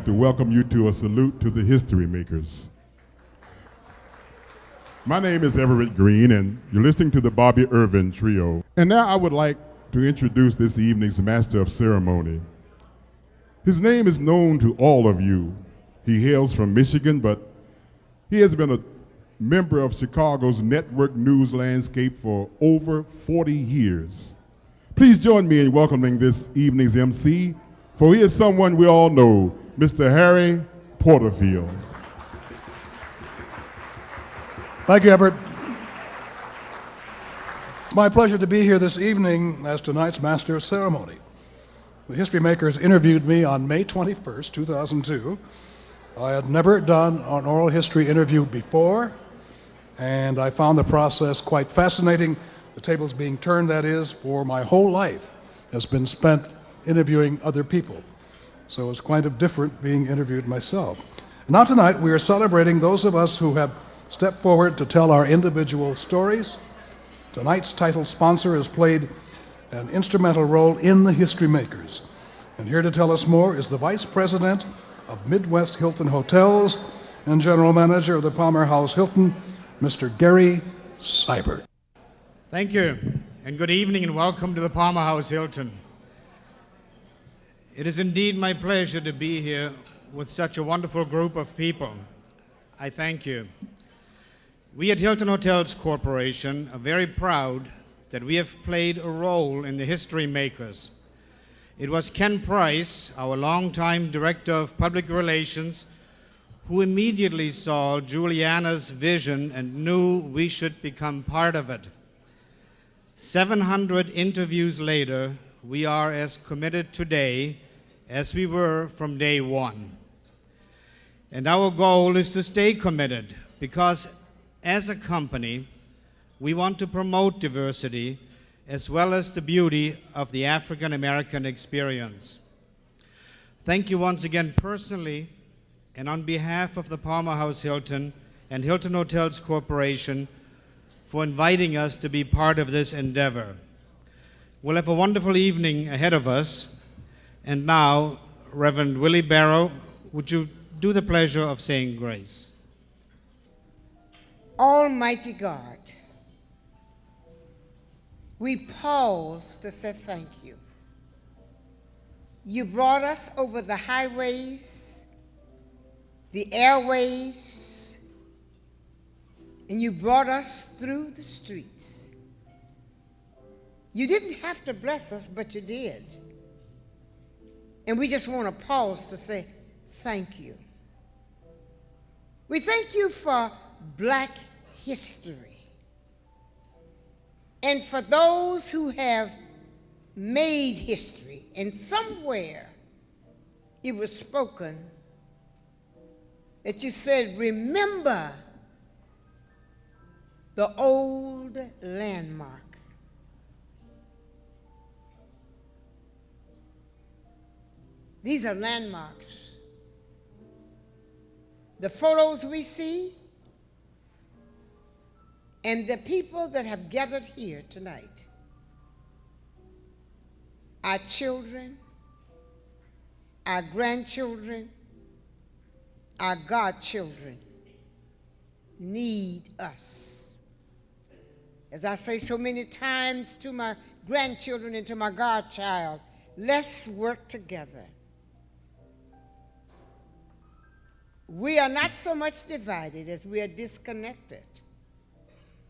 like to welcome you to a salute to the History Makers. My name is Everett Green, and you're listening to the Bobby Irvin Trio. And now I would like to introduce this evening's Master of Ceremony. His name is known to all of you. He hails from Michigan, but he has been a member of Chicago's network news landscape for over 40 years. Please join me in welcoming this evening's MC, for he is someone we all know, Mr. Harry Porterfield. Thank you, Everett. It's my pleasure to be here this evening as tonight's Master of Ceremony. The History Makers interviewed me on May 21st, 2002. I had never done an oral history interview before, and I found the process quite fascinating. The tables being turned, that is, for my whole life has been spent interviewing other people. So it's quite different being interviewed myself. Now tonight we are celebrating those of us who have stepped forward to tell our individual stories. Tonight's title sponsor has played an instrumental role in the History Makers. And here to tell us more is the Vice President of Midwest Hilton Hotels and General Manager of the Palmer House Hilton, Mr. Gary Seibert. Thank you, and good evening and welcome to the Palmer House Hilton. It is indeed my pleasure to be here with such a wonderful group of people. I thank you. We at Hilton Hotels Corporation are very proud that we have played a role in the History Makers. It was Ken Price, our longtime Director of Public Relations, who immediately saw Juliana's vision and knew we should become part of it. 700 interviews later, we are as committed today as we were from day one. And our goal is to stay committed because as a company, we want to promote diversity as well as the beauty of the African American experience. Thank you once again personally and on behalf of the Palmer House Hilton and Hilton Hotels Corporation for inviting us to be part of this endeavor. We'll have a wonderful evening ahead of us. And now, Reverend Willie Barrow, would you do the pleasure of saying grace? Almighty God, we pause to say thank you. You brought us over the highways, the airwaves, and you brought us through the streets. You didn't have to bless us, but you did. And we just want to pause to say thank you. We thank you for Black history and for those who have made history, and somewhere it was spoken that you said, remember the old landmark. These are landmarks. The photos we see and the people that have gathered here tonight, our children, our grandchildren, our godchildren need us. As I say so many times to my grandchildren and to my godchild, let's work together. We are not so much divided as we are disconnected.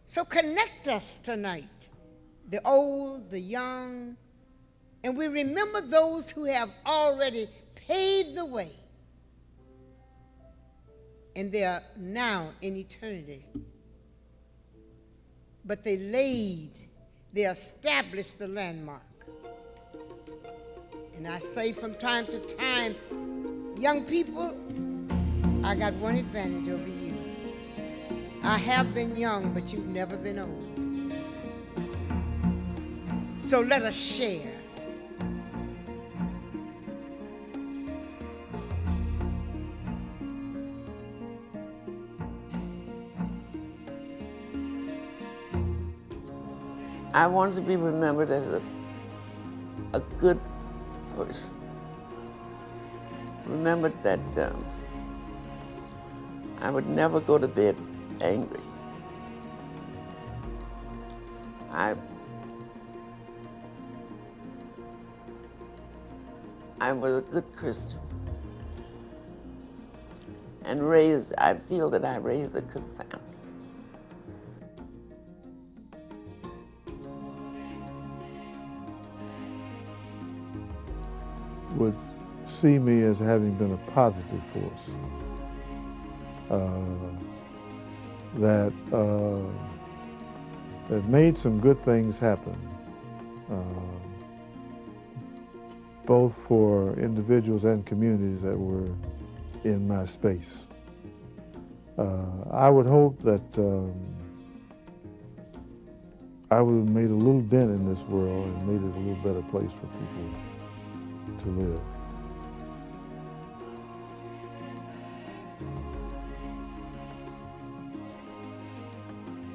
So connect us tonight, the old, the young, and we remember those who have already paved the way, and they are now in eternity. But they established the landmark. And I say from time to time, young people, I got one advantage over you. I have been young, but you've never been old. So let us share. I want to be remembered as a good person. remembered that I would never go to bed angry. I was a good Christian and I feel that I raised a good family. Would see me as having been a positive force that made some good things happen, both for individuals and communities that were in my space. I would hope that I would have made a little dent in this world and made it a little better place for people to live.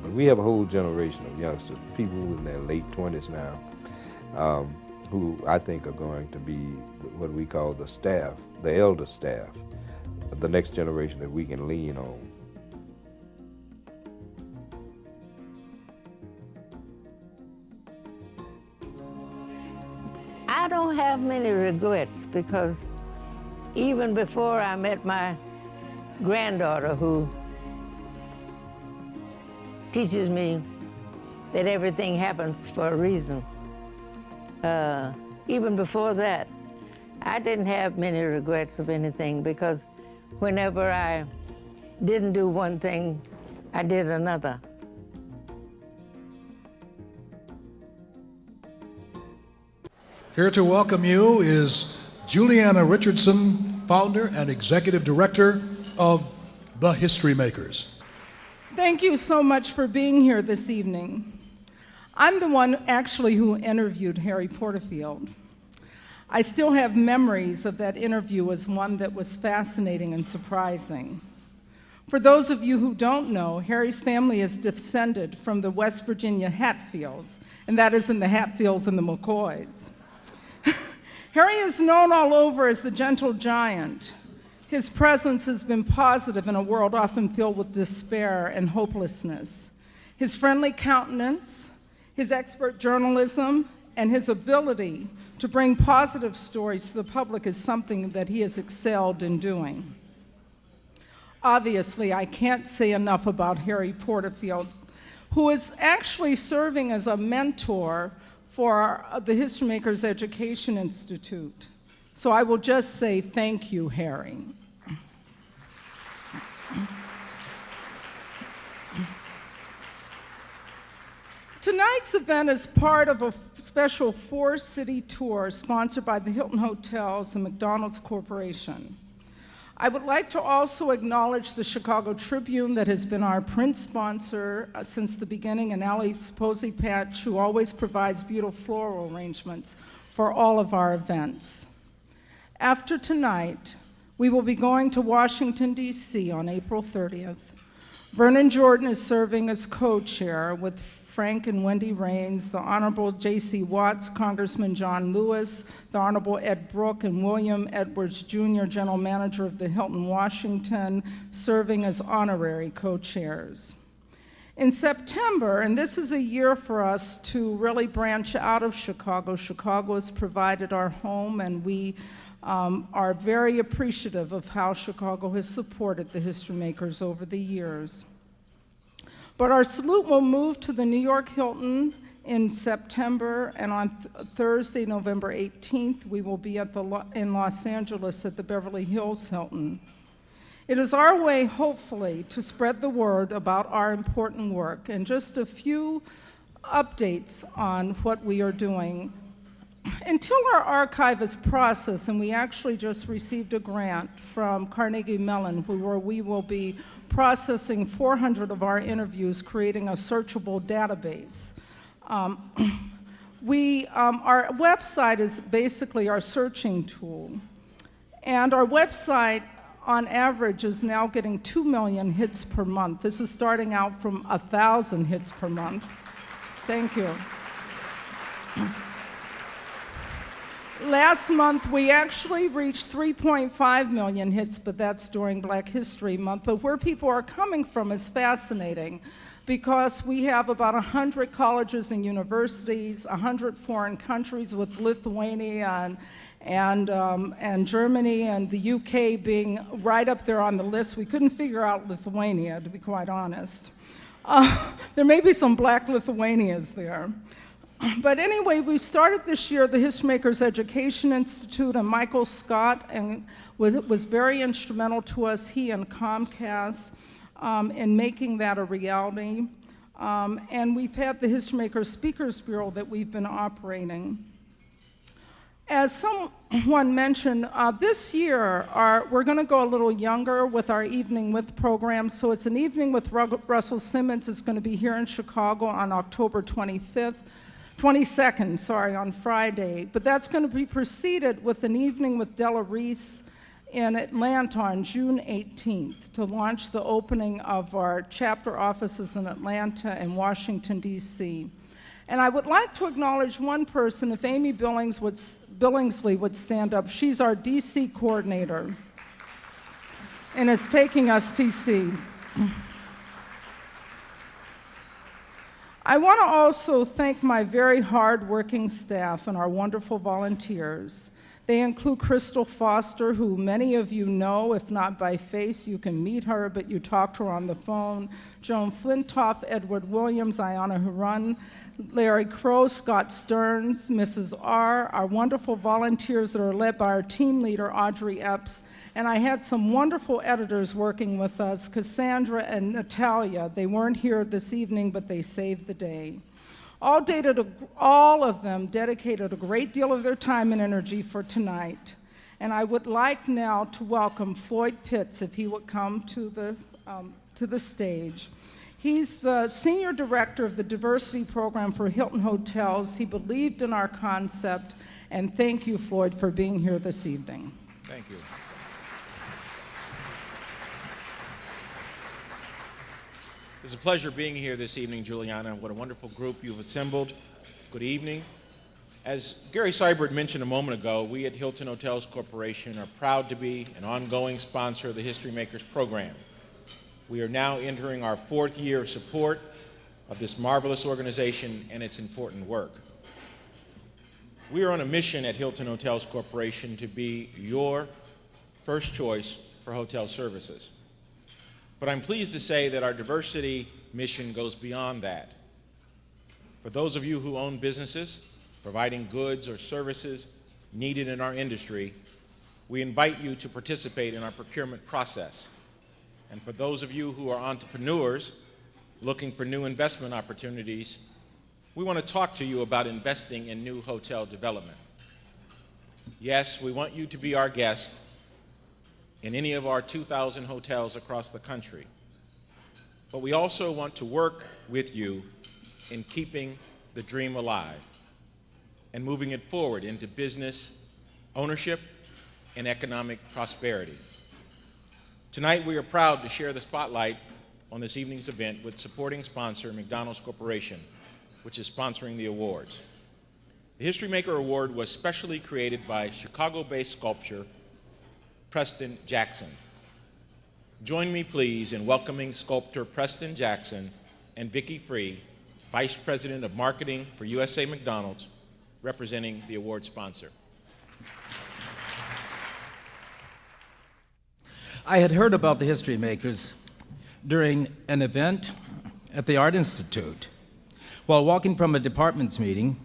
But we have a whole generation of youngsters, people in their late 20s now, who I think are going to be what we call the staff, the elder staff, the next generation that we can lean on. I don't have many regrets because even before I met my granddaughter, who teaches me that everything happens for a reason, even before that, I didn't have many regrets of anything because whenever I didn't do one thing, I did another. Here to welcome you is Juliana Richardson, founder and executive director of the HistoryMakers. Thank you so much for being here this evening. I'm the one actually who interviewed Harry Porterfield. I still have memories of that interview as one that was fascinating and surprising. For those of you who don't know, Harry's family is descended from the West Virginia Hatfields, and that is in the Hatfields and the McCoys. Harry is known all over as the gentle giant. His presence has been positive in a world often filled with despair and hopelessness. His friendly countenance, his expert journalism, and his ability to bring positive stories to the public is something that he has excelled in doing. Obviously, I can't say enough about Harry Porterfield, who is actually serving as a mentor for the HistoryMakers Education Institute. So I will just say thank you, Harry. Tonight's event is part of a special 4-city tour sponsored by the Hilton Hotels and McDonald's Corporation. I would like to also acknowledge the Chicago Tribune that has been our print sponsor since the beginning, and Allie Posey Patch, who always provides beautiful floral arrangements for all of our events. After tonight, we will be going to Washington, D.C. on April 30th. Vernon Jordan is serving as co-chair with Frank and Wendy Raines, the Honorable J.C. Watts, Congressman John Lewis, the Honorable Ed Brooke, and William Edwards Jr., General Manager of the Hilton, Washington, serving as honorary co-chairs. In September, and this is a year for us to really branch out of Chicago. Chicago has provided our home, and we are very appreciative of how Chicago has supported the HistoryMakers over the years. But our salute will move to the New York Hilton in September, and on Thursday, November 18th, we will be in Los Angeles at the Beverly Hills Hilton. It is our way, hopefully, to spread the word about our important work, and just a few updates on what we are doing. Until our archive is processed, and we actually just received a grant from Carnegie Mellon where we will be processing 400 of our interviews, creating a searchable database. Our website is basically our searching tool. And our website, on average, is now getting 2 million hits per month. This is starting out from 1,000 hits per month. Thank you. Last month, we actually reached 3.5 million hits, but that's during Black History Month. But where people are coming from is fascinating because we have about 100 colleges and universities, 100 foreign countries with Lithuania and Germany and the UK being right up there on the list. We couldn't figure out Lithuania, to be quite honest. There may be some Black Lithuanias there. But anyway, we started this year the HistoryMakers Education Institute, and Michael Scott was very instrumental to us, he and Comcast, in making that a reality. And we've had the HistoryMakers Speakers Bureau that we've been operating. As someone mentioned, this year we're going to go a little younger with our Evening With program. So it's an Evening with Russell Simmons. It's going to be here in Chicago on October 22nd, on Friday. But that's going to be preceded with an Evening with Della Reese in Atlanta on June 18th to launch the opening of our chapter offices in Atlanta and Washington, D.C. And I would like to acknowledge one person, if Amy Billingsley would stand up. She's our DC coordinator and is taking us DC. I want to also thank my very hard-working staff and our wonderful volunteers. They include Crystal Foster, who many of you know, if not by face, you can meet her, but you talk to her on the phone. Joan Flintoff, Edward Williams, Ayana Huron, Larry Crow, Scott Stearns, Mrs. R., our wonderful volunteers that are led by our team leader, Audrey Epps, and I had some wonderful editors working with us, Cassandra and Natalia. They weren't here this evening, but they saved the day. All of them dedicated a great deal of their time and energy for tonight. And I would like now to welcome Floyd Pitts, if he would come to the stage. He's the Senior Director of the Diversity Program for Hilton Hotels. He believed in our concept, and thank you, Floyd, for being here this evening. Thank you. It's a pleasure being here this evening, Juliana. What a wonderful group you've assembled. Good evening. As Gary Seibert mentioned a moment ago, we at Hilton Hotels Corporation are proud to be an ongoing sponsor of the HistoryMakers program. We are now entering our 4th year of support of this marvelous organization and its important work. We are on a mission at Hilton Hotels Corporation to be your first choice for hotel services. But I'm pleased to say that our diversity mission goes beyond that. For those of you who own businesses, providing goods or services needed in our industry, we invite you to participate in our procurement process. And for those of you who are entrepreneurs looking for new investment opportunities, we want to talk to you about investing in new hotel development. Yes, we want you to be our guest in any of our 2,000 hotels across the country. But we also want to work with you in keeping the dream alive and moving it forward into business ownership and economic prosperity. Tonight, we are proud to share the spotlight on this evening's event with supporting sponsor McDonald's Corporation, which is sponsoring the awards. The HistoryMaker Award was specially created by Chicago-based sculptor Preston Jackson. Join me, please, in welcoming sculptor Preston Jackson and Vicki Free, Vice President of Marketing for USA McDonald's, representing the award sponsor. I had heard about the HistoryMakers during an event at the Art Institute. While walking from a department's meeting,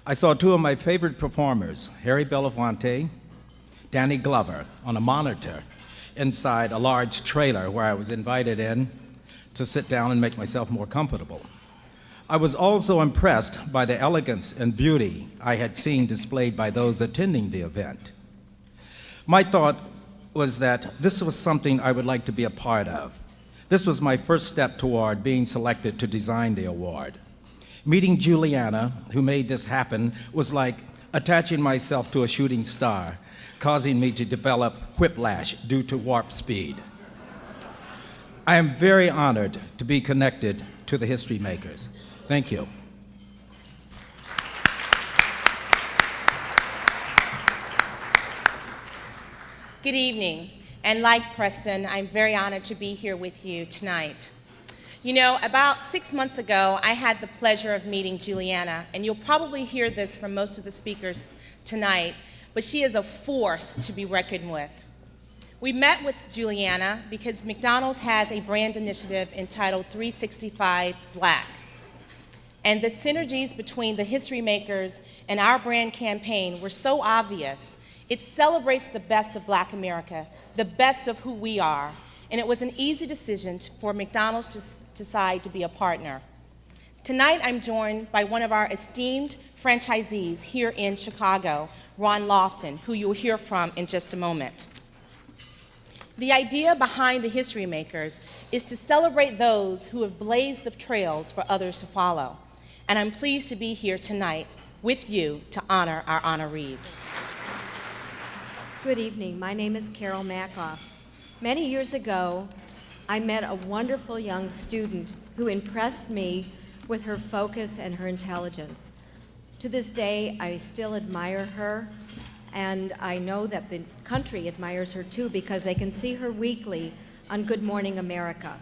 I saw 2 of my favorite performers, Harry Belafonte, Danny Glover, on a monitor inside a large trailer where I was invited in to sit down and make myself more comfortable. I was also impressed by the elegance and beauty I had seen displayed by those attending the event. My thought was that this was something I would like to be a part of. This was my first step toward being selected to design the award. Meeting Juliana, who made this happen, was like attaching myself to a shooting star, causing me to develop whiplash due to warp speed. I am very honored to be connected to the HistoryMakers. Thank you. Good evening, and like Preston, I'm very honored to be here with you tonight. You know, about 6 months ago, I had the pleasure of meeting Juliana, and you'll probably hear this from most of the speakers tonight, but she is a force to be reckoned with. We met with Juliana because McDonald's has a brand initiative entitled 365 Black. And the synergies between the History Makers and our brand campaign were so obvious. It celebrates the best of Black America, the best of who we are, and it was an easy decision for McDonald's to decide to be a partner. Tonight, I'm joined by one of our esteemed franchisees here in Chicago, Ron Lofton, who you'll hear from in just a moment. The idea behind the History Makers is to celebrate those who have blazed the trails for others to follow. And I'm pleased to be here tonight with you to honor our honorees. Good evening. My name is Carol Mackoff. Many years ago, I met a wonderful young student who impressed me with her focus and her intelligence. To this day, I still admire her, and I know that the country admires her too because they can see her weekly on Good Morning America.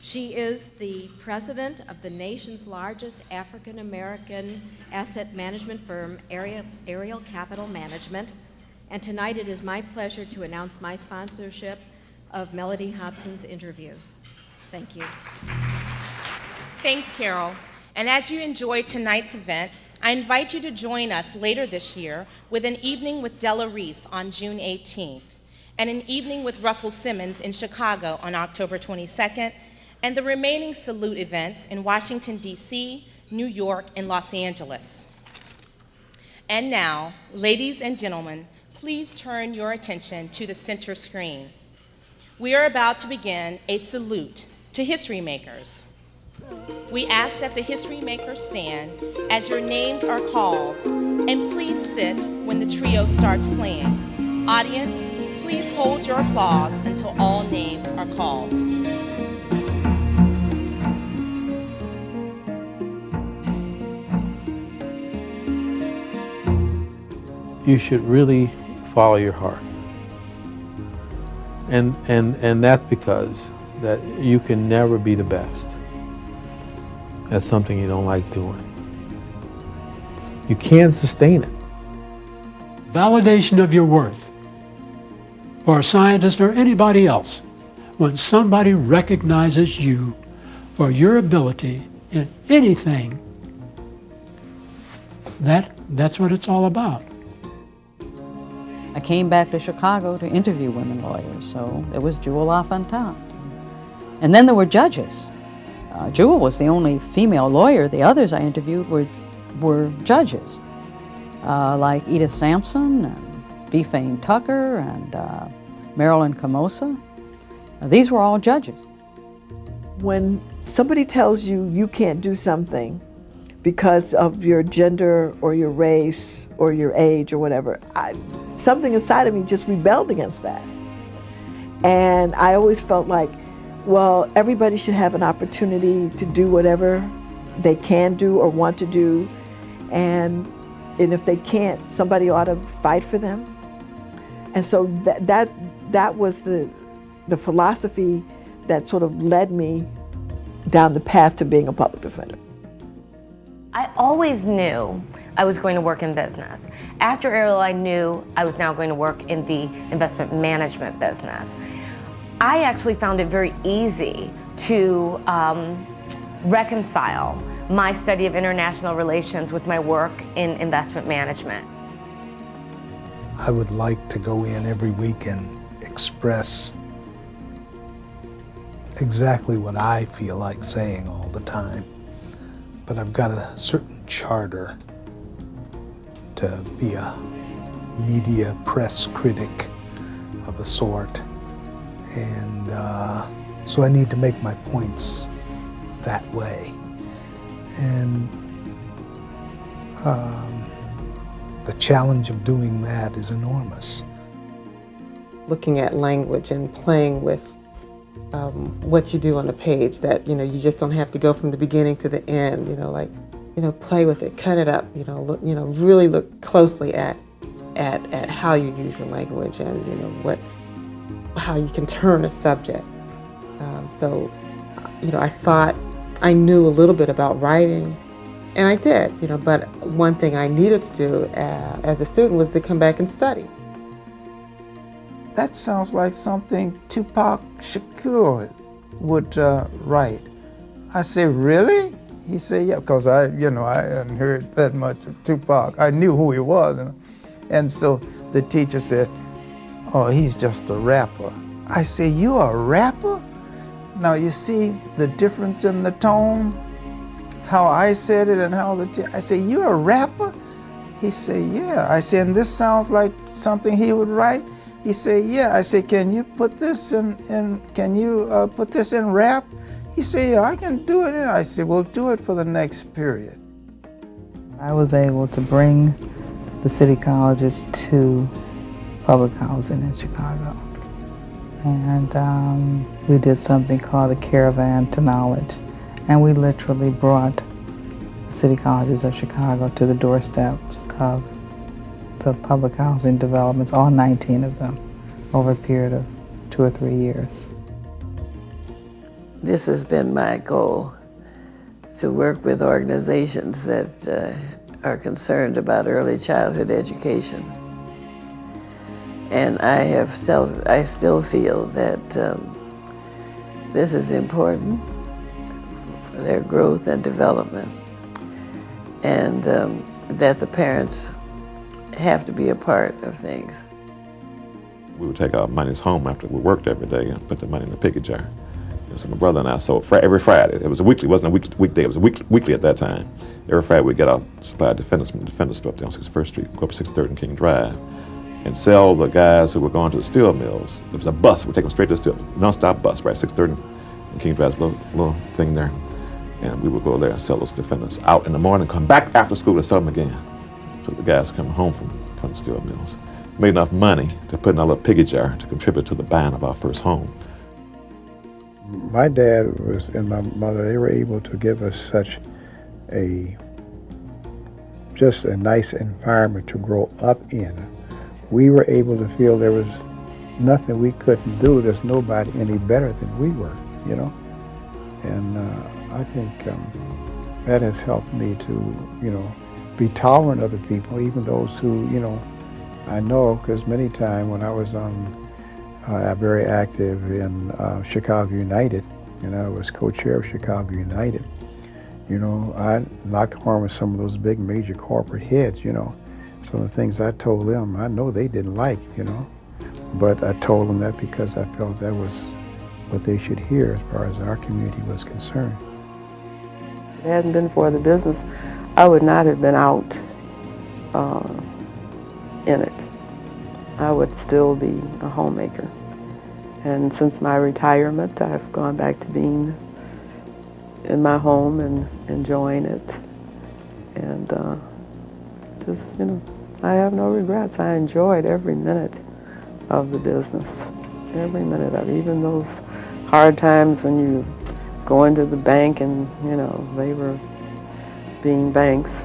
She is the president of the nation's largest African-American asset management firm, Ariel Capital Management. And tonight it is my pleasure to announce my sponsorship of Melody Hobson's interview. Thank you. Thanks, Carol. And as you enjoy tonight's event, I invite you to join us later this year with an evening with Della Reese on June 18th, and an evening with Russell Simmons in Chicago on October 22nd, and the remaining Salute events in Washington, D.C., New York, and Los Angeles. And now, ladies and gentlemen, please turn your attention to the center screen. We are about to begin a salute to History Makers. We ask that the History Makers stand as your names are called, and please sit when the trio starts playing. Audience, please hold your applause until all names are called. You should really follow your heart. And that's because that you can never be the best at something you don't like doing. You can't sustain it. Validation of your worth for a scientist or anybody else, when somebody recognizes you for your ability in anything, that's what it's all about. I came back to Chicago to interview women lawyers, so there was Jewel LaFontaine. And then there were judges. Jewel was the only female lawyer. The others I interviewed were judges, like Edith Sampson, and B. Fane Tucker, and Marilyn Camosa. These were all judges. When somebody tells you you can't do something because of your gender or your race or your age or whatever, something inside of me just rebelled against that. And I always felt like, well, everybody should have an opportunity to do whatever they can do or want to do, and if they can't, somebody ought to fight for them. And so that was the philosophy that sort of led me down the path to being a public defender. I always knew I was going to work in business. After Ariel, I knew I was now going to work in the investment management business. I actually found it very easy to reconcile my study of international relations with my work in investment management. I would like to go in every week and express exactly what I feel like saying all the time. But I've got a certain charter to be a media press critic of a sort. And so I need to make my points that way. And the challenge of doing that is enormous. Looking at language and playing with what you do on a page, that you just don't have to go from the beginning to the end, play with it, cut it up, really look closely at at how you use your language and, you know, how you can turn a subject. So, you know, I thought I knew a little bit about writing, and I did, you know, but one thing I needed to do as a student was to come back and study. That sounds like something Tupac Shakur would write. I say, really? He said, yeah, because I hadn't heard that much of Tupac. I knew who he was. And so the teacher said, oh, he's just a rapper. I say, you a rapper? Now you see the difference in the tone, how I said it and how I say, you a rapper? He said, yeah. I said, and this sounds like something he would write? He said, yeah. I said, can you put this in put this in rap? He said, yeah, I can do it. I said, well, do it for the next period. I was able to bring the city colleges to public housing in Chicago. And we did something called the Caravan to Knowledge. And we literally brought the city colleges of Chicago to the doorsteps of the public housing developments, all 19 of them, over a period of 2 or 3 years. This has been my goal, to work with organizations that are concerned about early childhood education. And I still feel that this is important for their growth and development, and that the parents have to be a part of things. We would take our monies home after we worked every day and put the money in the picket jar. And so my brother and I sold every Friday. It was a weekly, it wasn't a weekday, it was a weekly at that time. Every Friday we'd get our supply defenders from the defender store up there on 61st Street, go up 63rd and King Drive, and sell the guys who were going to the steel mills. There was a bus, we'd take them straight to the steel mill, non-stop bus, right, 63rd and King Drive's little thing there. And we would go there and sell those defenders out in the morning, come back after school and sell them again. So the guys were coming home from the steel mills. Made enough money to put in a little picket jar to contribute to the buying of our first home. My dad and my mother, they were able to give us such just a nice environment to grow up in. We were able to feel there was nothing we couldn't do. There's nobody any better than we were, you know? And I think that has helped me to, you know, be tolerant of other people, even those who, you know, I know, because many times when I was very active in Chicago United, and I was co-chair of Chicago United, you know, I locked horns with some of those big major corporate heads, you know. Some of the things I told them, I know they didn't like, you know, but I told them that because I felt that was what they should hear as far as our community was concerned. If it hadn't been for the business, I would not have been out in it. I would still be a homemaker. And since my retirement, I've gone back to being in my home and enjoying it. And just, you know, I have no regrets. I enjoyed every minute of the business, every minute of it, even those hard times when you go into the bank and, you know, they were being banks.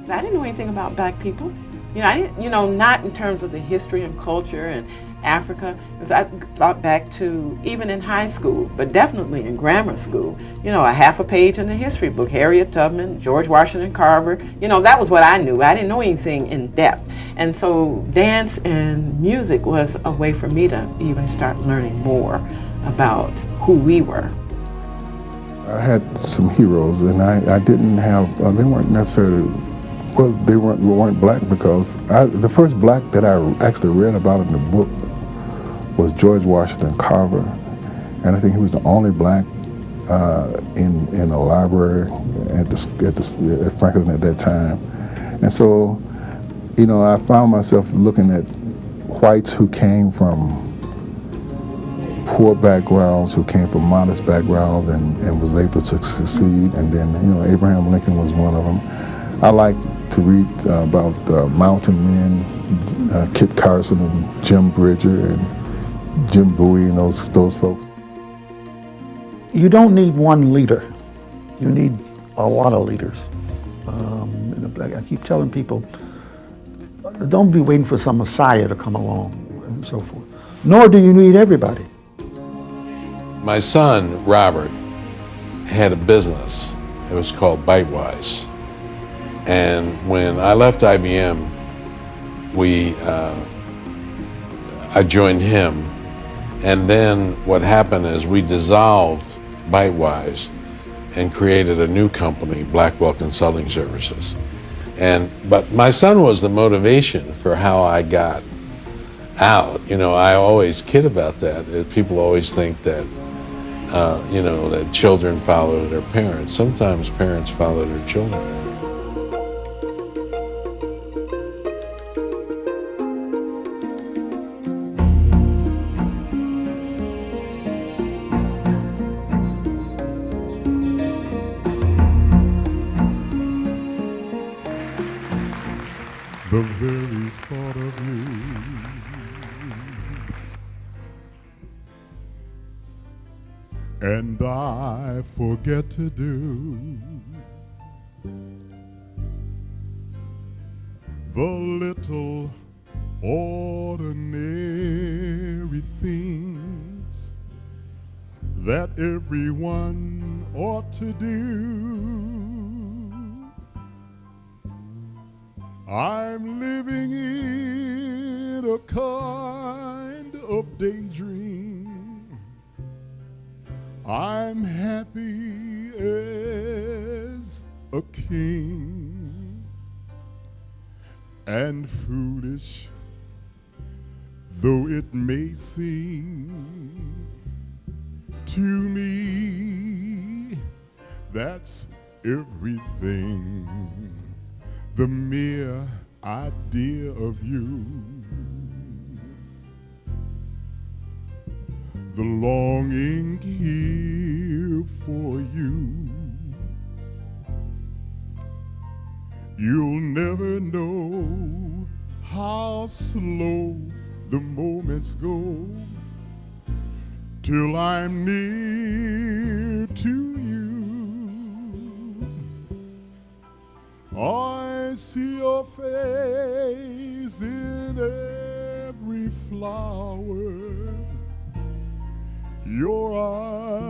I didn't know anything about black people. You know, I didn't, you know, not in terms of the history and culture and Africa, because I thought back to even in high school, but definitely in grammar school, you know, a half a page in the history book, Harriet Tubman, George Washington Carver, you know, that was what I knew. I didn't know anything in depth. And so dance and music was a way for me to even start learning more about who we were. I had some heroes, and I didn't have, they weren't necessarily, well, they weren't black, because the first black that I actually read about in the book was George Washington Carver, and I think he was the only black in a library at Franklin at that time. And so, you know, I found myself looking at whites who came from poor backgrounds, who came from modest backgrounds and was able to succeed. And then, you know, Abraham Lincoln was one of them. I like to read about mountain men, Kit Carson and Jim Bridger and Jim Bowie and those folks. You don't need one leader. You need a lot of leaders. I keep telling people, Don't be waiting for some Messiah to come along and so forth. Nor do you need everybody. My son, Robert, had a business. It was called Bitewise. And when I left IBM, I joined him. And then what happened is we dissolved Bitewise and created a new company, Blackwell Consulting Services. But my son was the motivation for how I got out. You know, I always kid about that. People always think that, you know, that children follow their parents. Sometimes parents follow their children. The very thought of you and I forget to do the little ordinary things that everyone ought to do. I'm living in a kind of daydream. I'm happy as a king, and foolish though it may seem to me, that's everything. The mere idea of you, the longing here for you. You'll never know how slow the moments go till I'm near to you. I see your face in every flower, your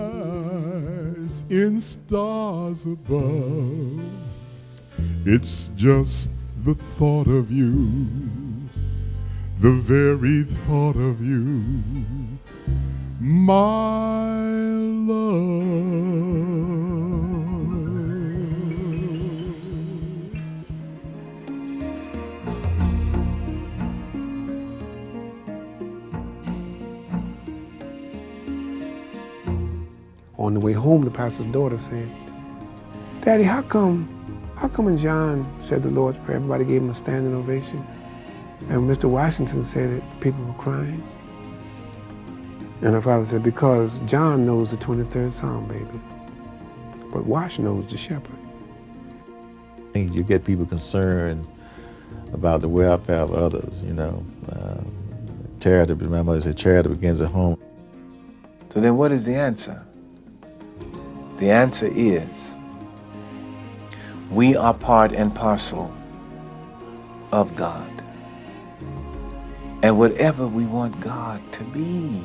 eyes in stars above. It's just the thought of you, the very thought of you, my love. On the way home, the pastor's daughter said, "Daddy, how come when John said the Lord's Prayer, everybody gave him a standing ovation? And Mr. Washington said it, people were crying?" And her father said, "Because John knows the 23rd Psalm, baby, but Wash knows the shepherd." You get people concerned about the welfare of others, you know. Charity, my mother said, charity begins at home. So then what is the answer? The answer is, we are part and parcel of God. And whatever we want God to be,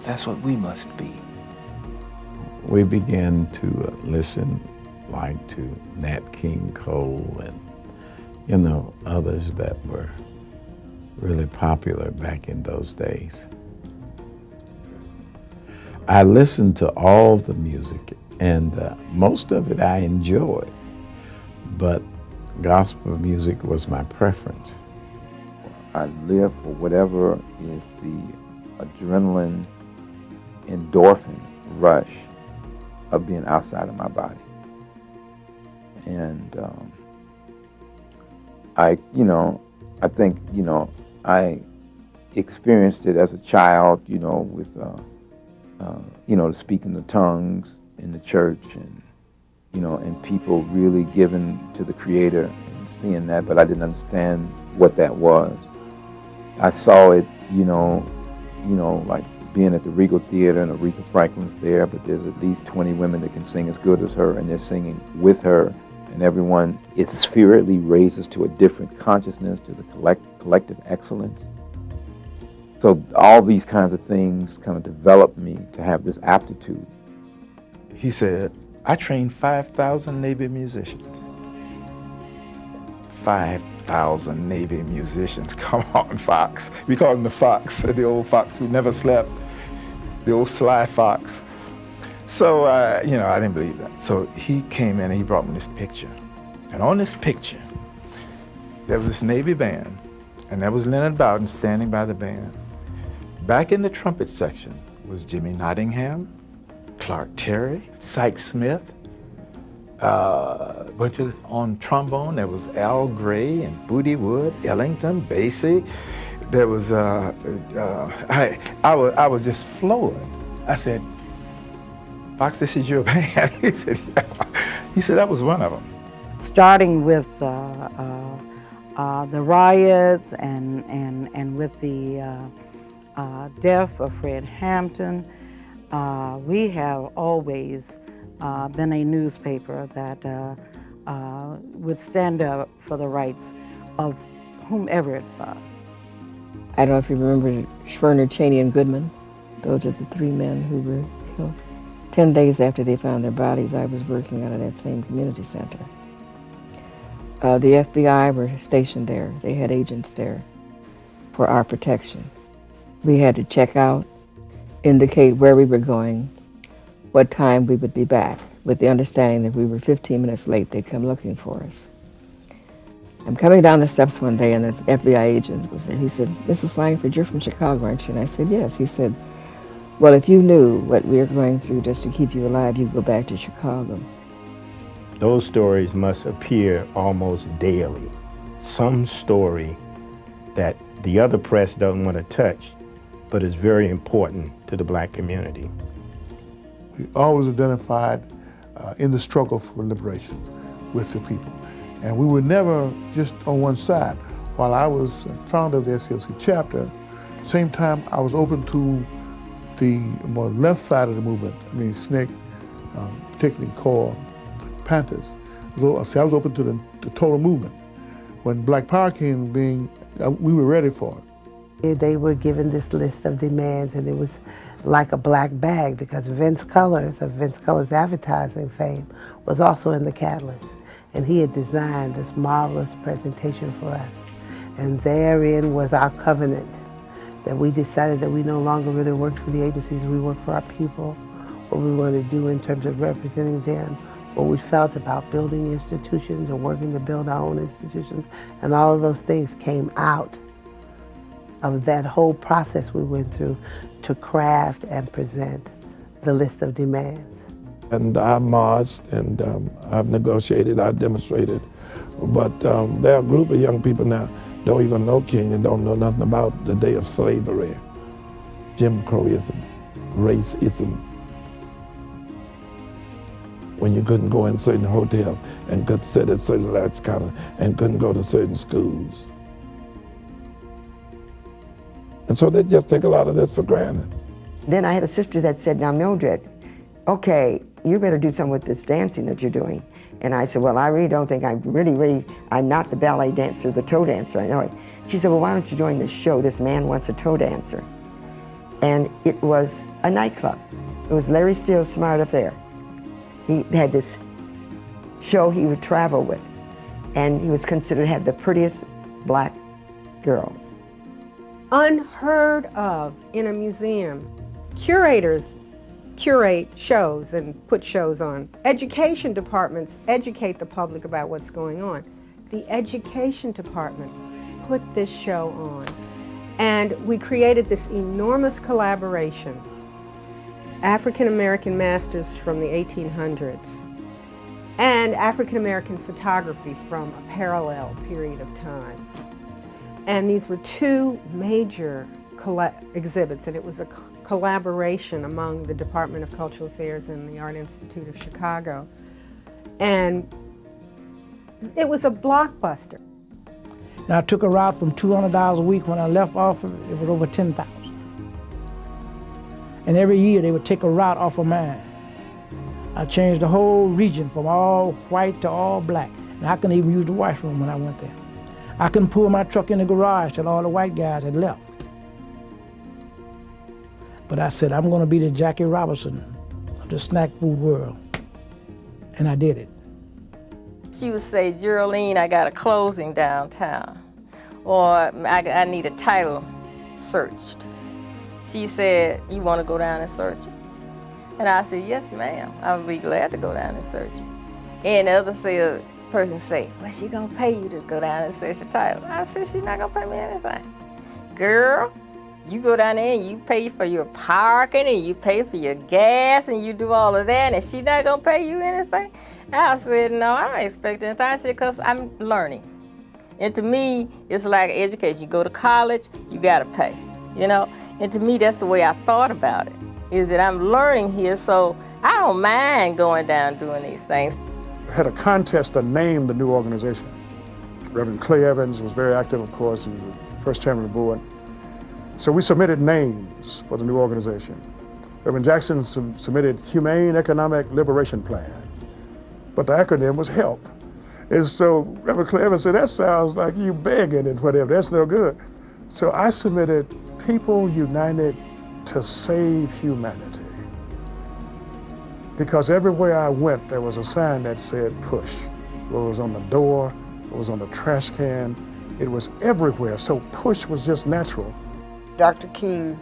that's what we must be. We began to listen like to Nat King Cole and, you know, others that were really popular back in those days. I listened to all the music, and most of it I enjoyed, but gospel music was my preference. I live for whatever is the adrenaline, endorphin rush of being outside of my body. And I think, I experienced it as a child, with, speaking the tongues in the church and, and people really giving to the Creator and seeing that, but I didn't understand what that was. I saw it, like being at the Regal Theater and Aretha Franklin's there, but there's at least 20 women that can sing as good as her, and they're singing with her and everyone is spiritually raises to a different consciousness, to the collective excellence. So all these kinds of things kind of developed me to have this aptitude. He said, I trained 5,000 Navy musicians. 5,000 Navy musicians. Come on, Fox. We call him the Fox, the old Fox who never slept, the old sly Fox. So, I didn't believe that. So he came in and he brought me this picture. And on this picture, there was this Navy band, and there was Leonard Bowden standing by the band. Back in the trumpet section was Jimmy Nottingham, Clark Terry, Sykes Smith. On trombone, there was Al Gray and Booty Wood, Ellington, Basie. There was, I was just floored. I said, Fox, this is your band? He said, yeah. He said, that was one of them. Starting with the riots and with the death of Fred Hampton, we have always been a newspaper that would stand up for the rights of whomever it was. I don't know if you remember Schwerner, Cheney, and Goodman. Those are the three men who were killed. 10 days after they found their bodies, I was working out of that same community center. The FBI were stationed there. They had agents there for our protection. We had to check out, indicate where we were going, what time we would be back, with the understanding that we were 15 minutes late, they'd come looking for us. I'm coming down the steps one day and the FBI agent was there. He said, Mrs. Langford, you're from Chicago, aren't you? And I said, yes. He said, well, if you knew what we're going through just to keep you alive, you'd go back to Chicago. Those stories must appear almost daily. Some story that the other press doesn't want to touch, but is very important to the black community. We always identified in the struggle for liberation with the people. And we were never just on one side. While I was founder of the SCLC chapter, same time I was open to the more left side of the movement. I mean, SNCC, particularly CORE, Panthers. I was open to the total movement. When Black Power came we were ready for it. They were given this list of demands, and it was like a black bag because Vince Cullors of Vince Cullors advertising fame was also in the catalyst. And he had designed this marvelous presentation for us. And therein was our covenant that we decided that we no longer really worked for the agencies, we worked for our people, what we wanted to do in terms of representing them, what we felt about building institutions and working to build our own institutions. And all of those things came out of that whole process we went through to craft and present the list of demands. And I marched, and I've negotiated, I've demonstrated, but there are a group of young people now don't even know King and don't know nothing about the day of slavery, Jim Crowism, racism. When you couldn't go in certain hotels and could sit at certain lunch counters and couldn't go to certain schools. And so they just take a lot of this for granted. Then I had a sister that said, now Mildred, okay, you better do something with this dancing that you're doing. And I said, well, I really don't think I'm not the ballet dancer, the toe dancer, I know it. She said, well, why don't you join this show? This man wants a toe dancer. And it was a nightclub. It was Larry Steele's Smart Affair. He had this show he would travel with, and he was considered to have the prettiest black girls. Unheard of in a museum. Curators curate shows and put shows on. Education departments educate the public about what's going on. The education department put this show on, and we created this enormous collaboration. African American masters from the 1800s and African American photography from a parallel period of time. And these were two major exhibits, and it was a collaboration among the Department of Cultural Affairs and the Art Institute of Chicago. And it was a blockbuster. And I took a route from $200 a week. When I left off, it was over $10,000. And every year they would take a route off of mine. I changed the whole region from all white to all black. And I couldn't even use the washroom when I went there. I couldn't pull my truck in the garage till all the white guys had left. But I said, I'm gonna be the Jackie Robinson of the snack food world. And I did it. She would say, Geraldine, I got a closing downtown, or I need a title searched. She said, you want to go down and search it? And I said, yes, ma'am. I'll be glad to go down and search it. And the other person say, well, she gonna pay you to go down and search the title. I said, she's not gonna pay me anything. Girl, you go down there and you pay for your parking and you pay for your gas and you do all of that and she's not gonna pay you anything? I said, no, I don't expect anything. I said, because I'm learning. And to me, it's like education. You go to college, you gotta pay, you know? And to me, that's the way I thought about it, is that I'm learning here, so I don't mind going down doing these things. I had a contest to name the new organization. Reverend Clay Evans was very active, of course. He was the first chairman of the board. So we submitted names for the new organization. Reverend Jackson submitted Humane Economic Liberation Plan, but the acronym was HELP. And so Reverend Clay Evans said, that sounds like you begging and whatever, that's no good. So I submitted People United to Save Humanity. Because everywhere I went, there was a sign that said push. It was on the door, it was on the trash can, it was everywhere, so push was just natural. Dr. King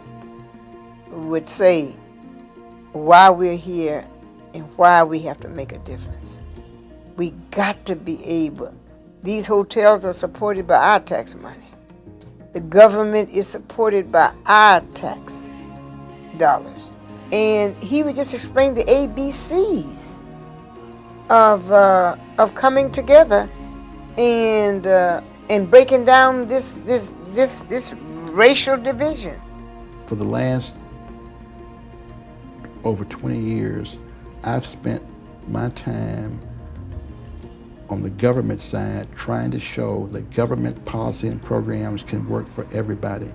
would say why we're here and why we have to make a difference. We got to be able. These hotels are supported by our tax money. The government is supported by our tax dollars. And he would just explain the ABCs of coming together and breaking down this racial division. For the last over 20 years, I've spent my time on the government side trying to show that government policy and programs can work for everybody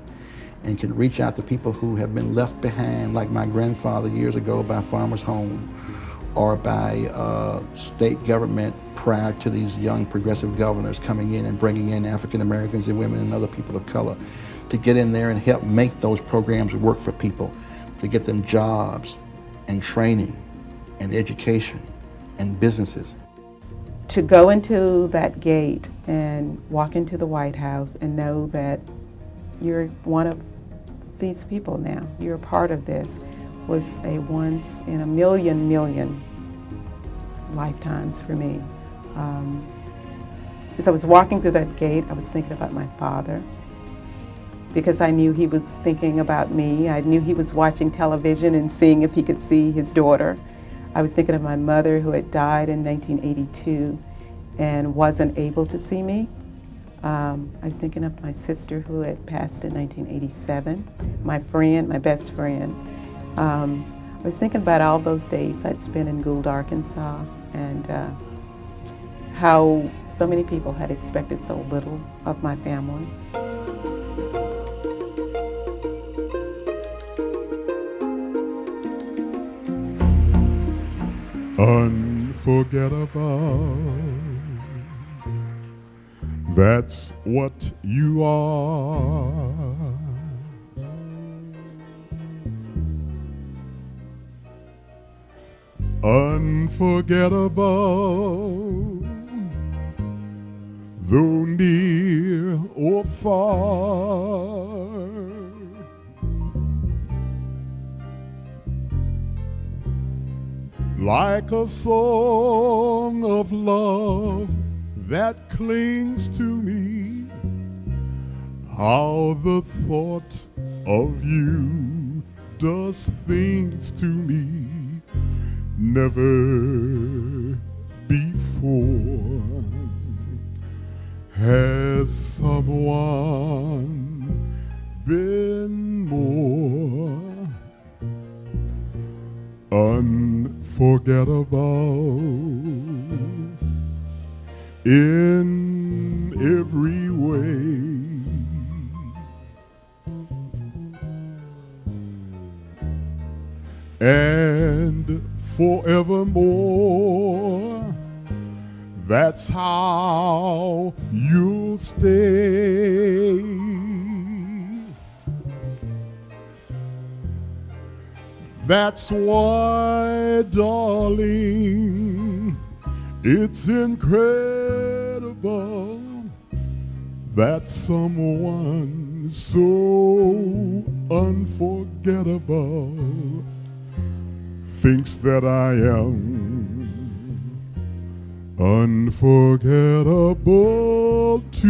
and can reach out to people who have been left behind, like my grandfather years ago by Farmers Home or by state government prior to these young progressive governors coming in and bringing in African Americans and women and other people of color to get in there and help make those programs work for people, to get them jobs and training and education and businesses. To go into that gate and walk into the White House and know that you're one of these people now, you're a part of this, was a once in a million lifetimes for me. As I was walking through that gate, I was thinking about my father, because I knew he was thinking about me. I knew he was watching television and seeing if he could see his daughter. I was thinking of my mother, who had died in 1982 and wasn't able to see me. I was thinking of my sister, who had passed in 1987, my friend, my best friend. I was thinking about all those days I'd spent in Gould, Arkansas, and how so many people had expected so little of my family. Unforgettable, that's what you are. Unforgettable, though near or far. Like a song of love that clings to me, how the thought of you does things to me never before has someone been more unforgettable in every way. And forevermore. That's how you'll stay. That's why, darling, it's incredible that someone so unforgettable thinks that I am unforgettable too.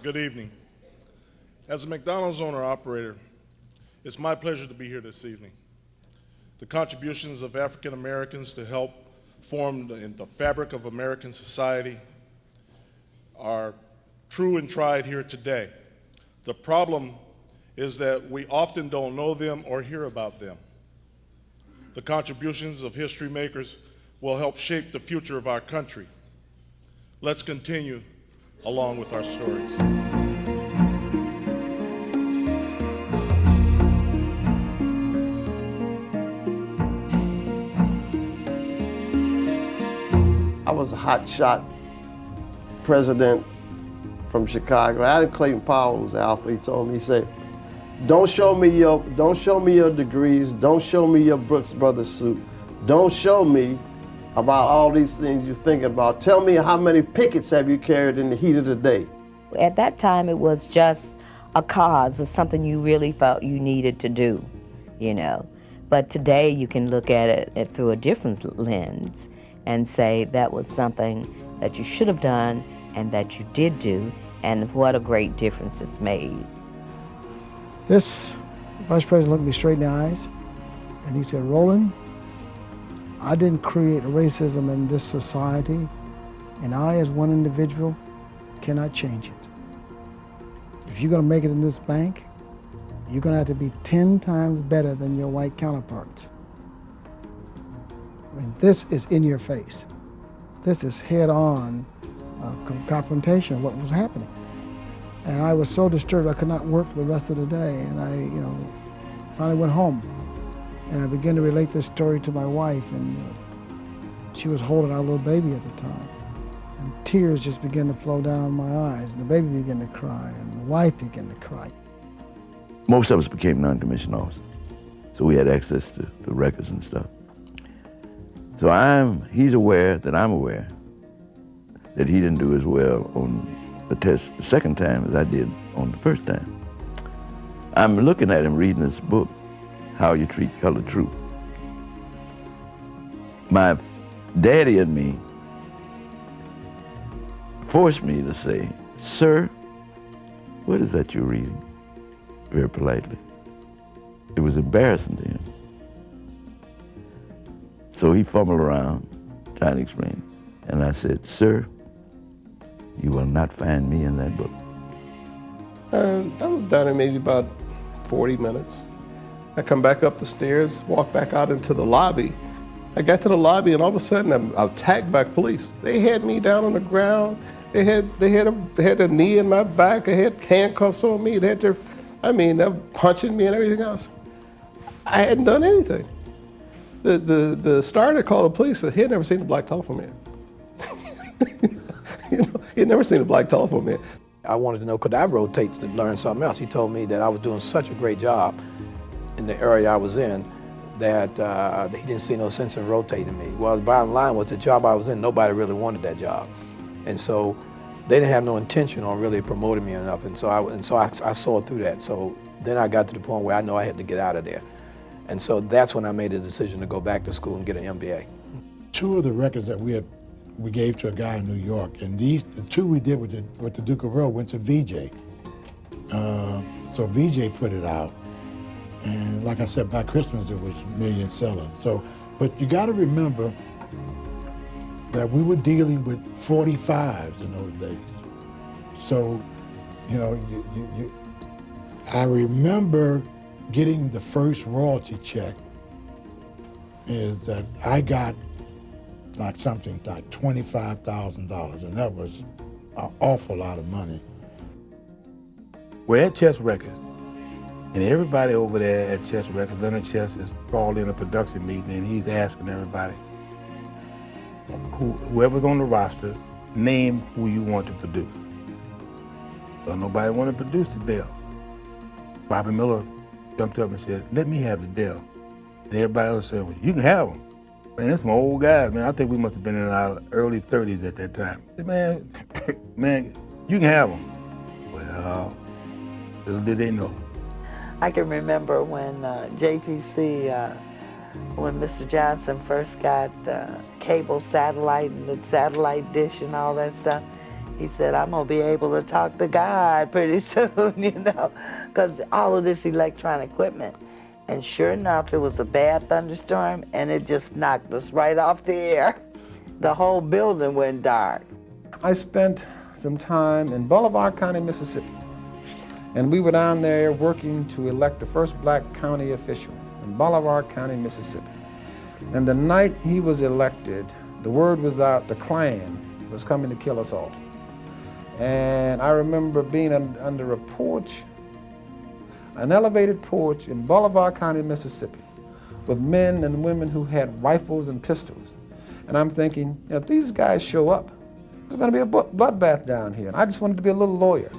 Good evening. As a McDonald's owner-operator, it's my pleasure to be here this evening. The contributions of African Americans to help form the fabric of American society are true and tried here today. The problem is that we often don't know them or hear about them. The contributions of history makers will help shape the future of our country. Let's continue along with our stories. I was a hotshot president from Chicago. Adam Clayton Powell was alpha. He told me, he said, don't show me your degrees, don't show me your Brooks Brothers suit, don't show me about all these things you're thinking about. Tell me how many pickets have you carried in the heat of the day. At that time, it was just a cause, of something you really felt you needed to do, you know. But today you can look at it through a different lens and say that was something that you should have done and that you did do, and what a great difference it's made. This vice president looked me straight in the eyes and he said, Roland, I didn't create racism in this society, and I, as one individual, cannot change it. If you're gonna make it in this bank, you're gonna have to be 10 times better than your white counterparts. I mean, this is in your face. This is head-on confrontation of what was happening. And I was so disturbed I could not work for the rest of the day, and I, finally went home. And I began to relate this story to my wife, and she was holding our little baby at the time. And tears just began to flow down my eyes, and the baby began to cry, and the wife began to cry. Most of us became non-commissioned officers, so we had access to the records and stuff. So he's aware that I'm aware that he didn't do as well on the test the second time as I did on the first time. I'm looking at him reading this book, How You Treat Colored Troops. My daddy and me forced me to say, sir, what is that you're reading? Very politely. It was embarrassing to him. So he fumbled around, trying to explain. And I said, sir, you will not find me in that book. I was done in maybe about 40 minutes. I come back up the stairs, walk back out into the lobby. I got to the lobby, and all of a sudden I'm attacked by police. They had me down on the ground. They had a knee in my back. They had handcuffs on me. They were punching me and everything else. I hadn't done anything. The starter called the police, said he had never seen a black telephone man. He had never seen a black telephone man. I wanted to know, could I rotate to learn something else? He told me that I was doing such a great job in the area I was in that he didn't see no sense in rotating me. Well, the bottom line was the job I was in, nobody really wanted that job. And so they didn't have no intention on really promoting me enough. And so I saw through that. So then I got to the point where I know I had to get out of there. And so that's when I made the decision to go back to school and get an MBA. Two of the records that we gave to a guy in New York, and the two we did with the Duke of Earl went to VJ. So VJ put it out, and like I said, by Christmas it was million sellers. So, but you got to remember that we were dealing with 45s in those days. So, I remember getting the first royalty check is that I got like something like $25,000, and that was an awful lot of money. We're at Chess Records, and everybody over there at Chess Records, Leonard Chess is called in a production meeting, and he's asking everybody, whoever's on the roster, name who you want to produce. So nobody wanted to produce the deal. Bobby Miller jumped up and said, let me have the deal. And everybody else said, well, you can have them. Man, that's my old guy, man. I think we must have been in our early 30s at that time. I said, man, you can have them. Well, little did they know. I can remember when JPC, when Mr. Johnson first got cable satellite and the satellite dish and all that stuff, he said, I'm gonna be able to talk to God pretty soon, you know, because all of this electronic equipment. And sure enough, it was a bad thunderstorm and it just knocked us right off the air. The whole building went dark. I spent some time in Bolivar County, Mississippi. And we were down there working to elect the first black county official in Bolivar County, Mississippi. And the night he was elected, the word was out, the Klan was coming to kill us all. And I remember being under a porch, an elevated porch in Bolivar County, Mississippi, with men and women who had rifles and pistols. And I'm thinking, if these guys show up, there's gonna be a bloodbath down here. And I just wanted to be a little lawyer.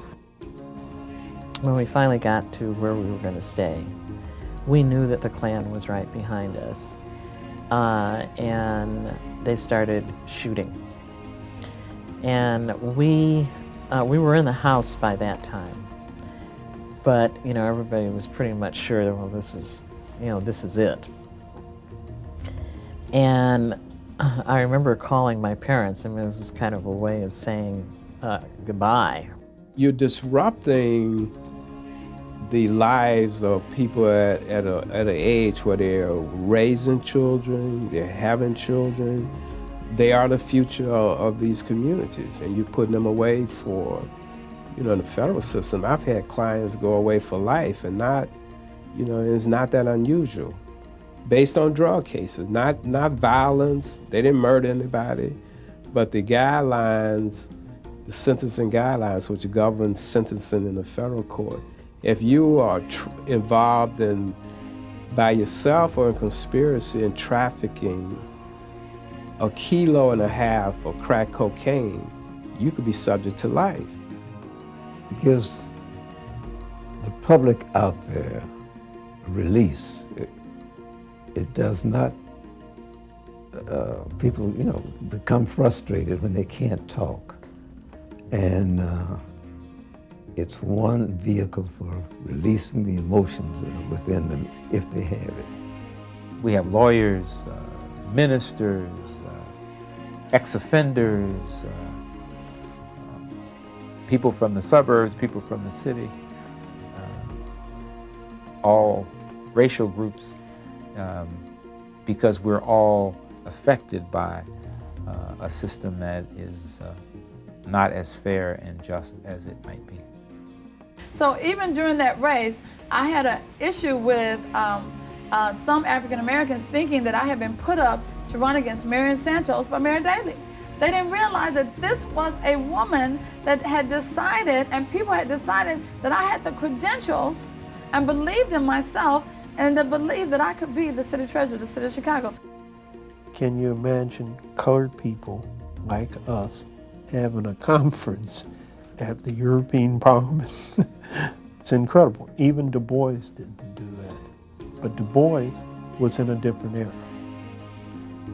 When we finally got to where we were going to stay, we knew that the Klan was right behind us, and they started shooting. And we were in the house by that time, but you know, everybody was pretty much sure that, well, this is it. And I remember calling my parents. I mean, this was kind of a way of saying goodbye. You're disrupting the lives of people at an age where they're raising children, they're having children. They are the future of these communities, and you're putting them away for, you know, in the federal system. I've had clients go away for life, and not, you know, it's not that unusual. Based on drug cases, not violence, they didn't murder anybody, but the guidelines, the sentencing guidelines, which govern sentencing in the federal court, if you are involved in, by yourself or in conspiracy and trafficking 1.5 kilos of crack cocaine, you could be subject to life. It gives the public out there a release. It does not, people, you know, become frustrated when they can't talk. And it's one vehicle for releasing the emotions that are within them, if they have it. We have lawyers, ministers, ex-offenders, people from the suburbs, people from the city, all racial groups, because we're all affected by a system that is not as fair and just as it might be. So even during that race, I had an issue with some African Americans thinking that I had been put up to run against Marion Santos by Mayor Daley. They didn't realize that this was a woman that had decided, and people had decided that I had the credentials and believed in myself, and that believed that I could be the city treasurer of the city of Chicago. Can you imagine colored people like us having a conference at the European Parliament? It's incredible. Even Du Bois didn't do that. But Du Bois was in a different era.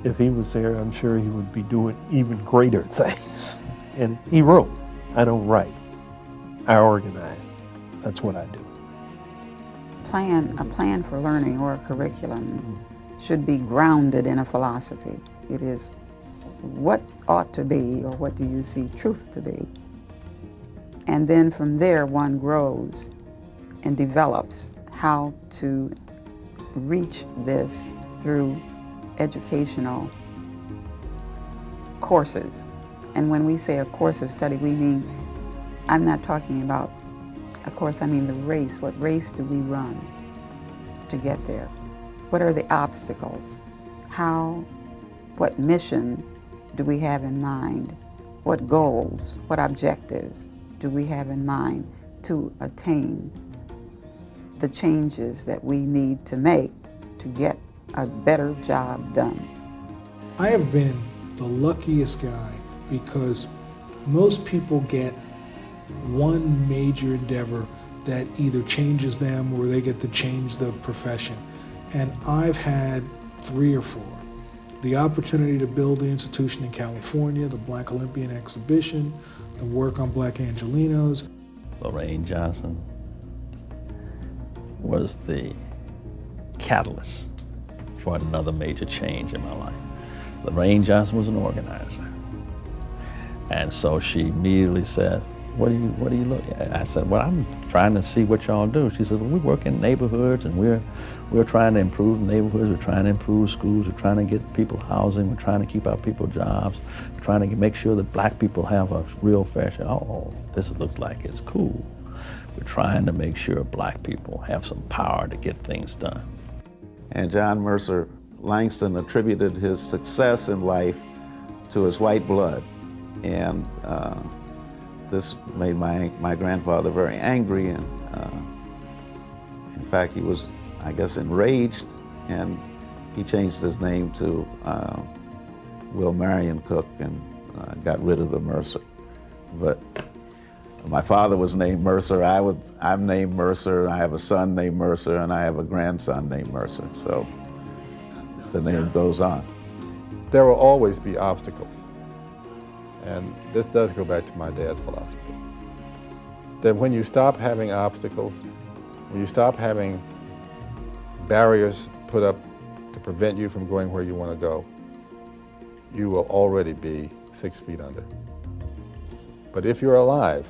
If he was there, I'm sure he would be doing even greater things. And he wrote. I don't write. I organize. That's what I do. A plan for learning or a curriculum should be grounded in a philosophy. It is what ought to be, or what do you see truth to be? And then from there, one grows and develops how to reach this through educational courses. And when we say a course of study, we mean, I'm not talking about a course, I mean the race. What race do we run to get there? What are the obstacles? what mission do we have in mind? What goals, what objectives do we have in mind to attain the changes that we need to make to get a better job done? I have been the luckiest guy because most people get one major endeavor that either changes them or they get to change the profession. And I've had 3 or 4. The opportunity to build the institution in California, the Black Olympian exhibition, the work on Black Angelenos. Lorraine Johnson was the catalyst for another major change in my life. Lorraine Johnson was an organizer. And so she immediately said, what do you look at? I said, well, I'm trying to see what y'all do. She said, well, we work in neighborhoods and we're trying to improve neighborhoods, we're trying to improve schools, we're trying to get people housing, we're trying to keep our people jobs, we're trying to make sure that black people have a real fair share. Oh, this looks like it's cool. We're trying to make sure black people have some power to get things done. And John Mercer Langston attributed his success in life to his white blood. And this made my grandfather very angry, and in fact he was, I guess, enraged, and he changed his name to Will Marion Cook and got rid of the Mercer. But my father was named Mercer, I'm named Mercer, I have a son named Mercer, and I have a grandson named Mercer, so the name goes on. There will always be obstacles. And this does go back to my dad's philosophy. That when you stop having obstacles, when you stop having barriers put up to prevent you from going where you want to go, you will already be 6 feet under. But if you're alive,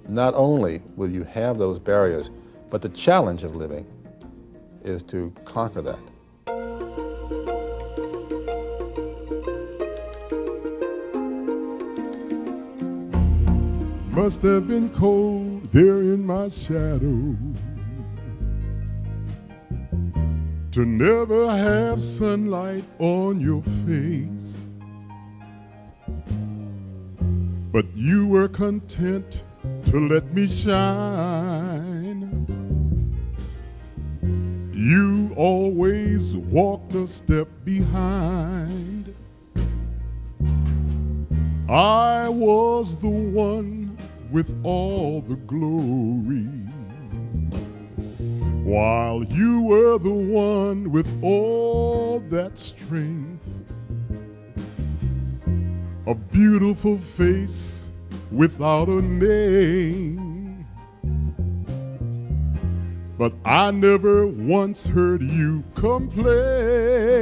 not only will you have those barriers, but the challenge of living is to conquer that. Must have been cold there in my shadow to never have sunlight on your face. But you were content to let me shine. You always walked a step behind. I was the one with all the glory, while you were the one with all that strength. A beautiful face without a name, but I never once heard you complain.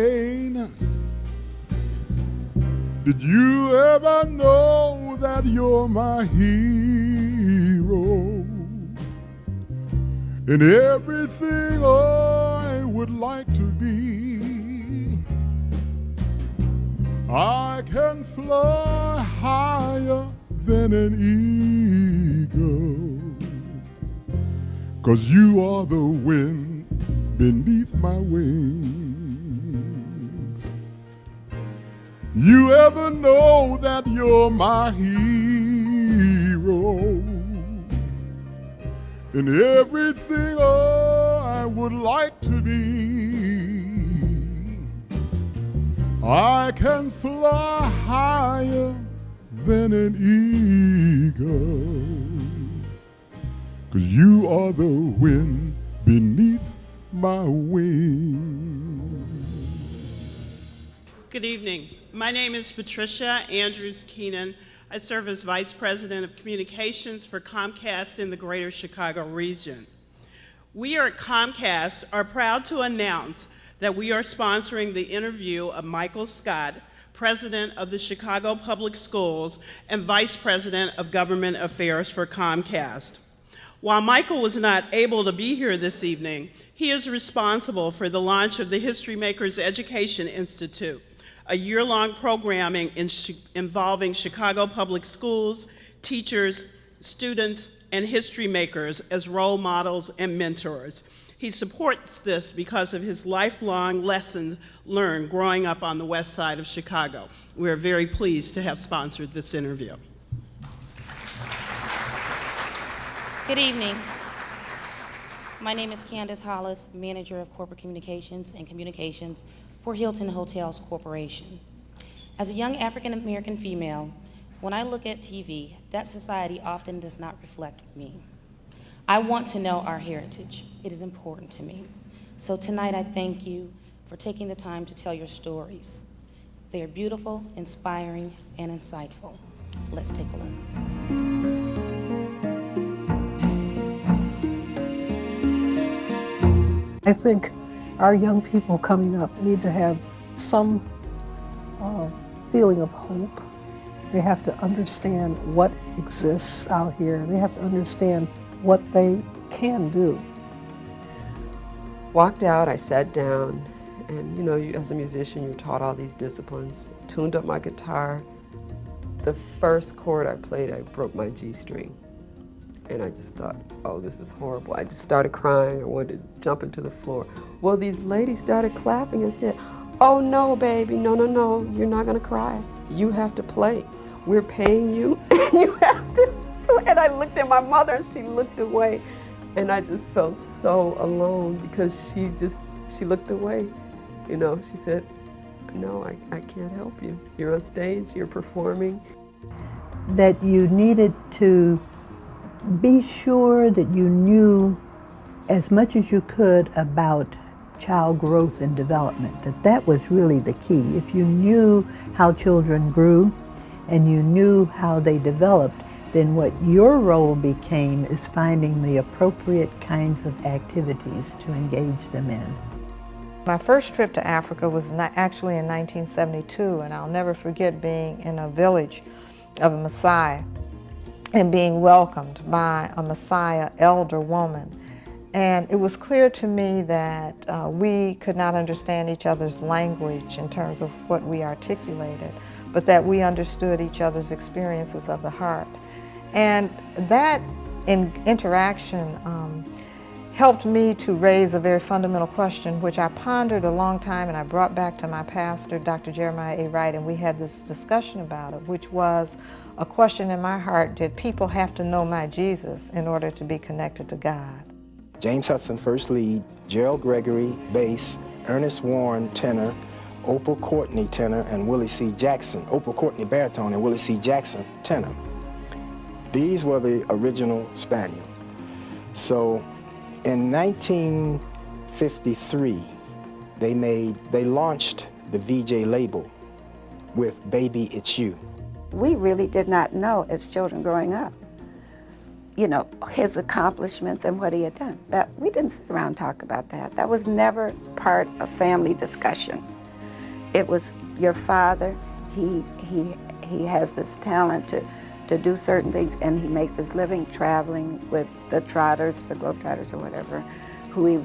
Did you ever know that you're my hero? In everything I would like to be, I can fly higher than an eagle, 'cause you are the wind beneath my wings. You ever know that you're my hero? In everything I would like to be, I can fly higher than an eagle, 'cause you are the wind beneath my wings. Good evening. My name is Patricia Andrews Keenan. I serve as Vice President of Communications for Comcast in the Greater Chicago region. We are at Comcast are proud to announce that we are sponsoring the interview of Michael Scott, President of the Chicago Public Schools and Vice President of Government Affairs for Comcast. While Michael was not able to be here this evening, he is responsible for the launch of the HistoryMakers Education Institute, a year-long programming involving Chicago public schools, teachers, students, and history makers as role models and mentors. He supports this because of his lifelong lessons learned growing up on the west side of Chicago. We're very pleased to have sponsored this interview. Good evening. My name is Candace Hollis, Manager of Corporate Communications and Communications for Hilton Hotels Corporation. As a young African American female, when I look at TV, that society often does not reflect me. I want to know our heritage. It is important to me. So tonight I thank you for taking the time to tell your stories. They are beautiful, inspiring, and insightful. Let's take a look. I think our young people coming up need to have some feeling of hope. They have to understand what exists out here. They have to understand what they can do. Walked out, I sat down, and you know, as a musician, you're taught all these disciplines. Tuned up my guitar. The first chord I played, I broke my G string. And I just thought, oh, this is horrible. I just started crying. I wanted to jump into the floor. Well, these ladies started clapping and said, oh no, baby, no, no, no, you're not gonna cry. You have to play. We're paying you, and you have to play. And I looked at my mother, and she looked away. And I just felt so alone because she looked away. You know, she said, no, I can't help you. You're on stage, you're performing. That you needed to be sure that you knew as much as you could about child growth and development, that was really the key. If you knew how children grew and you knew how they developed, then what your role became is finding the appropriate kinds of activities to engage them in. My first trip to Africa was actually in 1972, and I'll never forget being in a village of a Maasai and being welcomed by a Maasai elder woman. And it was clear to me that we could not understand each other's language in terms of what we articulated, but that we understood each other's experiences of the heart. And that interaction helped me to raise a very fundamental question, which I pondered a long time, and I brought back to my pastor, Dr. Jeremiah A. Wright, and we had this discussion about it, which was a question in my heart: did people have to know my Jesus in order to be connected to God? James Hudson, first lead, Gerald Gregory, bass, Ernest Warren, tenor, Opal Courtney, tenor, and Willie C. Jackson, Opal Courtney, baritone, and Willie C. Jackson, tenor. These were the original Spaniels. So in 1953, they launched the VJ label with Baby It's You. We really did not know as children growing up, you know, his accomplishments and what he had done. That we didn't sit around and talk about that. That was never part of family discussion. It was your father, he has this talent to do certain things, and he makes his living traveling with the Trotters, the Globetrotters or whatever,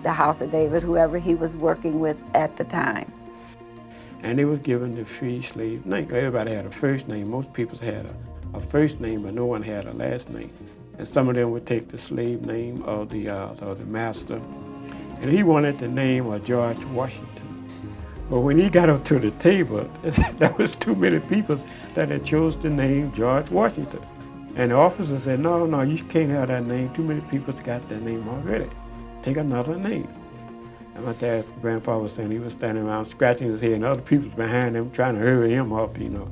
the House of David, whoever he was working with at the time. And they was given the free slave name. Everybody had a first name. Most people had a first name, but no one had a last name. And some of them would take the slave name of the master. And he wanted the name of George Washington. But when he got up to the table, there was too many people that had chose the name George Washington. And the officer said, no, no, you can't have that name. Too many people's got that name already. Take another name. And my grandfather was saying he was standing around scratching his head, and other people's behind him trying to hurry him up, you know.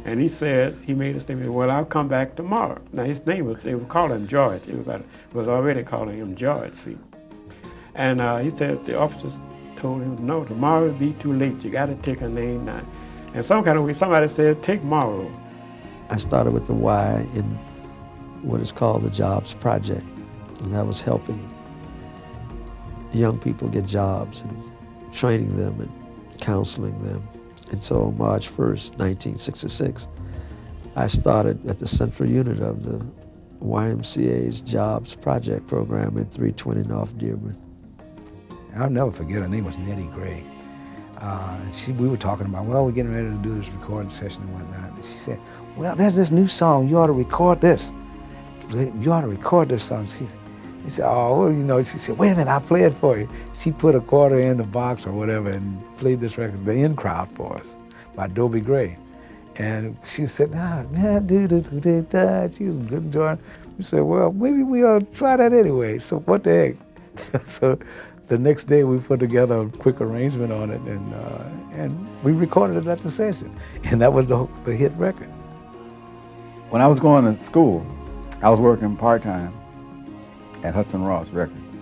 And he says, he made a statement, well, I'll come back tomorrow. Now his name was, they would call him George. Everybody was already calling him George, see. And he said, the officers told him, no, tomorrow will be too late. You got to take a name now. And some kind of way, somebody said, take Morrow. I started with the Y in what is called the Jobs Project, and that was helping young people get jobs and training them and counseling them. And so on March 1st, 1966, I started at the central unit of the YMCA's Jobs Project program in 320 North Dearborn. I'll never forget, her name was Nettie Gray. We were talking about, well, we're getting ready to do this recording session and whatnot. And she said, well, there's this new song, you ought to record this. You ought to record this song. He said, oh, well, you know, she said, wait a minute, I'll play it for you. She put a quarter in the box or whatever and played this record, The In Crowd, for us by Dobie Gray. And she said, nah, do-do-do-do-da. She was good enjoying. We said, well, maybe we ought to try that anyway. So what the heck? So the next day we put together a quick arrangement on it, and we recorded it at the session. And that was the hit record. When I was going to school, I was working part-time at Hudson Ross Records.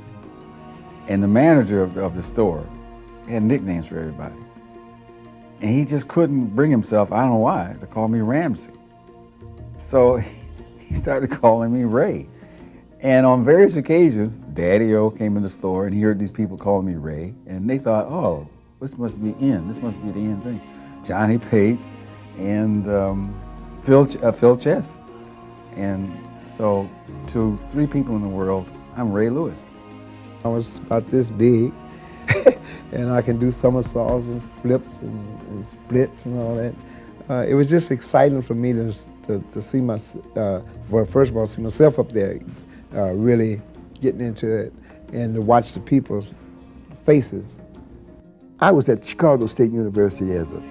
And the manager of the store had nicknames for everybody. And he just couldn't bring himself, I don't know why, to call me Ramsey. So he started calling me Ray. And on various occasions, Daddy-O came in the store and he heard these people calling me Ray. And they thought, oh, this must be in. This must be the in thing. Johnny Pate and Phil Chess. And so to 3 people in the world, I'm Ray Lewis. I was about this big, and I can do somersaults and flips and splits and all that. It was just exciting for me to see well, first of all, see myself up there, really getting into it, and to watch the people's faces. I was at Chicago State University as an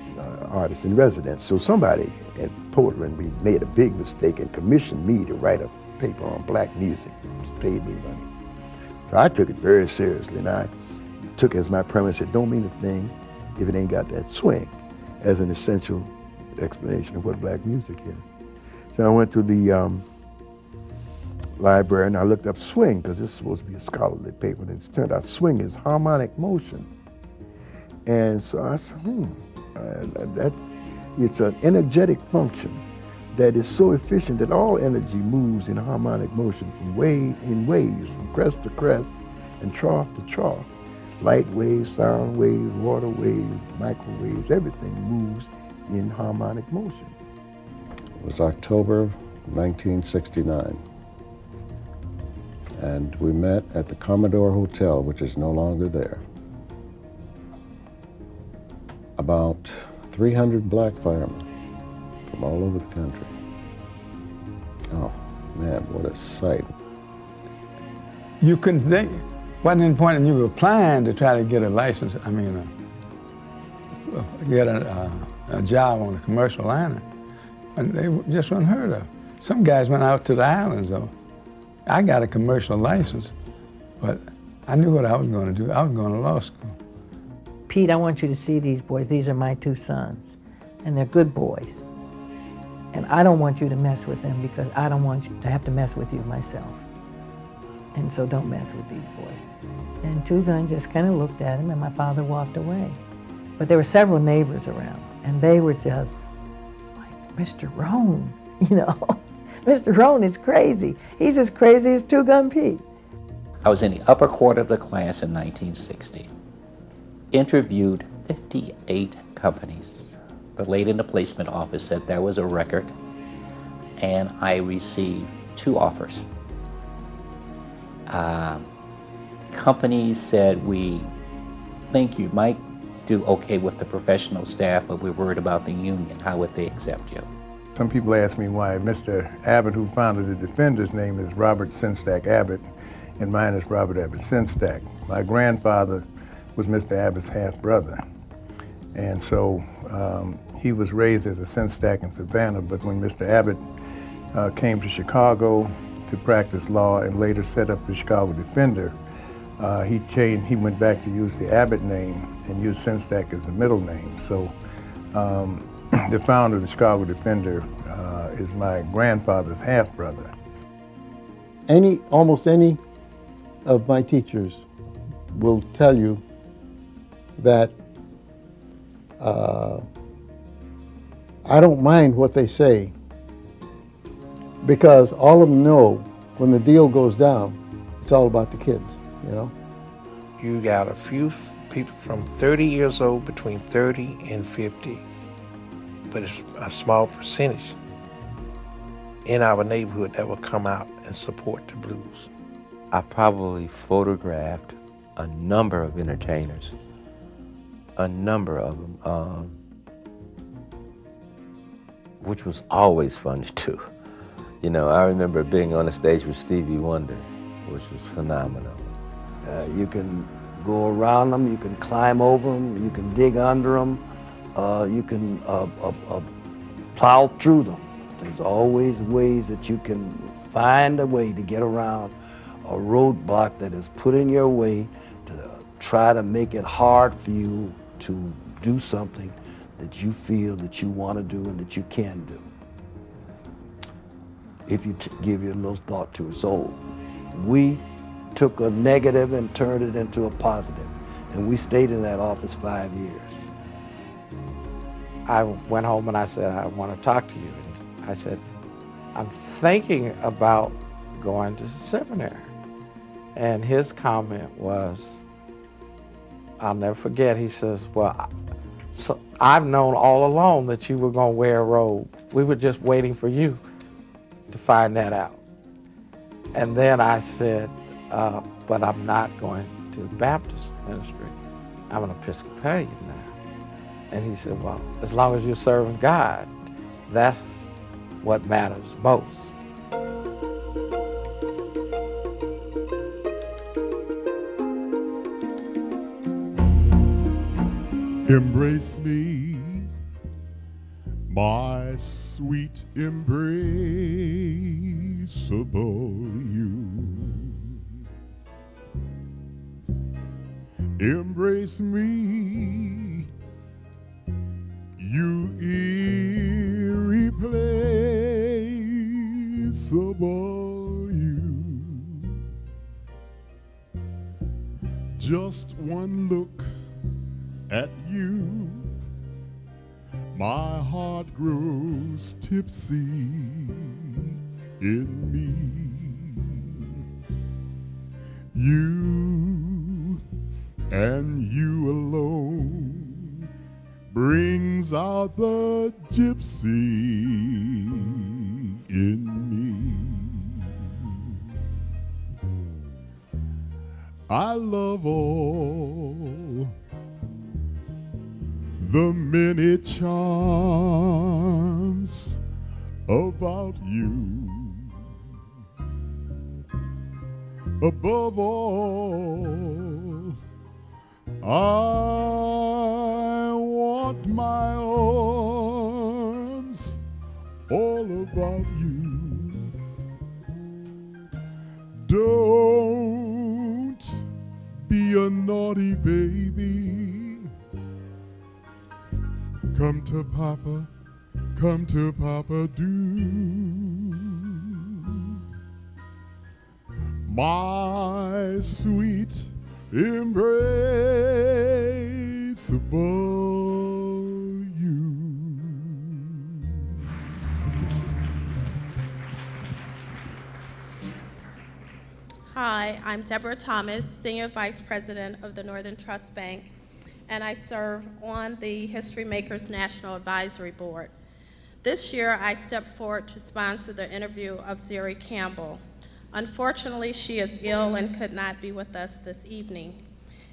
artist in residence, so somebody at Portland made a big mistake and commissioned me to write a paper on black music, which paid me money. So I took it very seriously, and I took as my premise, it don't mean a thing if it ain't got that swing, as an essential explanation of what black music is. So I went to the library and I looked up swing, because this is supposed to be a scholarly paper, and it turned out swing is harmonic motion. And so I said, it's an energetic function that is so efficient that all energy moves in harmonic motion in waves, from crest to crest and trough to trough. Light waves, sound waves, water waves, microwaves, everything moves in harmonic motion. It was October 1969. And we met at the Commodore Hotel, which is no longer there. About 300 black firemen from all over the country. Oh, man, what a sight. You couldn't think, wasn't any point in you applying to try to get a license, get a job on a commercial liner. And they just unheard of. Some guys went out to the islands, though. I got a commercial license, but I knew what I was going to do. I was going to law school. Pete, I want you to see these boys. These are my 2 sons, and they're good boys. And I don't want you to mess with them because I don't want you to have to mess with you myself. And so don't mess with these boys. And Two Gun just kind of looked at him, and my father walked away. But there were several neighbors around, and they were just like, Mr. Rohn, you know. Mr. Rohn is crazy. He's as crazy as Two Gun Pete. I was in the upper quarter of the class in 1960. Interviewed 58 companies. The lady in the placement office said there was a record, and I received 2 offers. Companies said, we think you might do okay with the professional staff, but we're worried about the union. How would they accept you? Some people ask me why Mr. Abbott, who founded the Defender's name is Robert Sinstack Abbott, and mine is Robert Abbott Sinstack. My grandfather was Mr. Abbott's half-brother. And so he was raised as a Sinstack in Savannah, but when Mr. Abbott came to Chicago to practice law and later set up the Chicago Defender, he went back to use the Abbott name and used Sinstack as the middle name. So the founder of the Chicago Defender is my grandfather's half-brother. Almost any of my teachers will tell you that I don't mind what they say, because all of them know when the deal goes down, it's all about the kids, you know? You got a few people from 30 years old, between 30 and 50, but it's a small percentage in our neighborhood that will come out and support the blues. I probably photographed a number of entertainers, a number of them, which was always fun to do. You know, I remember being on the stage with Stevie Wonder which is phenomenal. You can go around them, you can climb over them, you can dig under them, you can plow through them. There's always ways that you can find a way to get around a roadblock that is put in your way to try to make it hard for you to do something that you feel that you want to do and that you can do, if you give your little thought to it. So we took a negative and turned it into a positive, and we stayed in that office 5 years. I went home and I said, I want to talk to you. And I said, I'm thinking about going to seminary. And his comment was, I'll never forget, he says, well, so I've known all along that you were going to wear a robe. We were just waiting for you to find that out. And then I said, but I'm not going to the Baptist ministry. I'm an Episcopalian now. And he said, well, as long as you're serving God, that's what matters most. Embrace me, my sweet embraceable you. Embrace me, you irreplaceable you. Just one look at you, my heart grows tipsy in me. You and you alone brings out the gypsy in me. I love all the many charms about you. Above all, I want my arms all about you. Don't be a naughty baby. Come to Papa, do. My sweet embraceable you. Hi, I'm Deborah Thomas, Senior Vice President of the Northern Trust Bank, and I serve on the HistoryMakers National Advisory Board. This year, I stepped forward to sponsor the interview of Zeri Campbell. Unfortunately, she is ill and could not be with us this evening.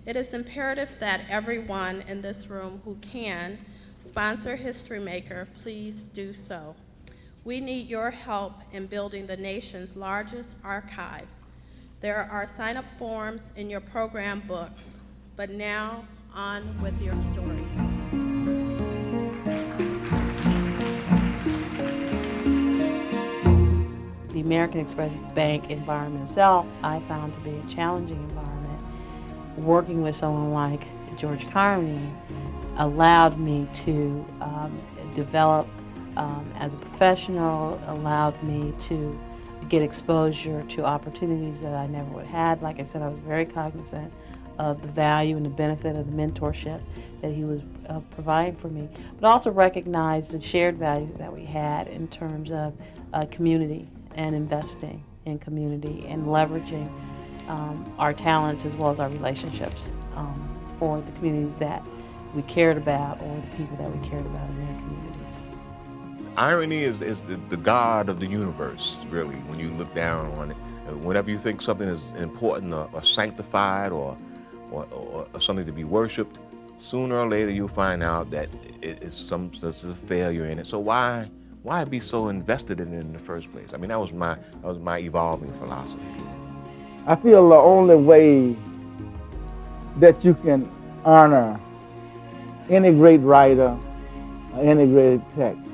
It is imperative that everyone in this room who can sponsor HistoryMaker, please do so. We need your help in building the nation's largest archive. There are sign-up forms in your program books, but now, on with your stories. The American Express Bank environment itself, I found to be a challenging environment. Working with someone like George Carmody allowed me to develop as a professional, allowed me to get exposure to opportunities that I never would have had. Like I said, I was very cognizant of the value and the benefit of the mentorship that he was providing for me, but also recognize the shared value that we had in terms of community and investing in community and leveraging our talents as well as our relationships for the communities that we cared about or the people that we cared about in their communities. Irony is the God of the universe, really, when you look down on it. Whenever you think something is important or sanctified or something to be worshipped, sooner or later you'll find out that it's some sense of failure in it. So why be so invested in it in the first place? I mean, that was my evolving philosophy. I feel the only way that you can honor any great writer or any great text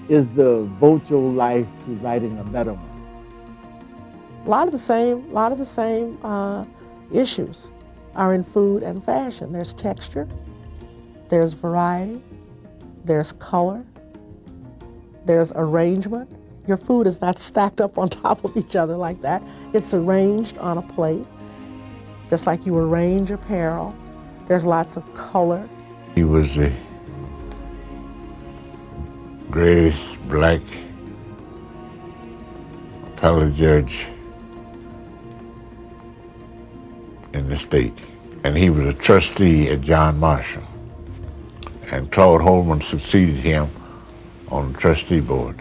is to devote your life to writing a better one. A lot of the same issues are in food and fashion. There's texture, there's variety, there's color, there's arrangement. Your food is not stacked up on top of each other like that. It's arranged on a plate, just like you arrange apparel. There's lots of color. He was the greatest black appellate judge in the state. And he was a trustee at John Marshall. And Claude Holman succeeded him on the trustee board.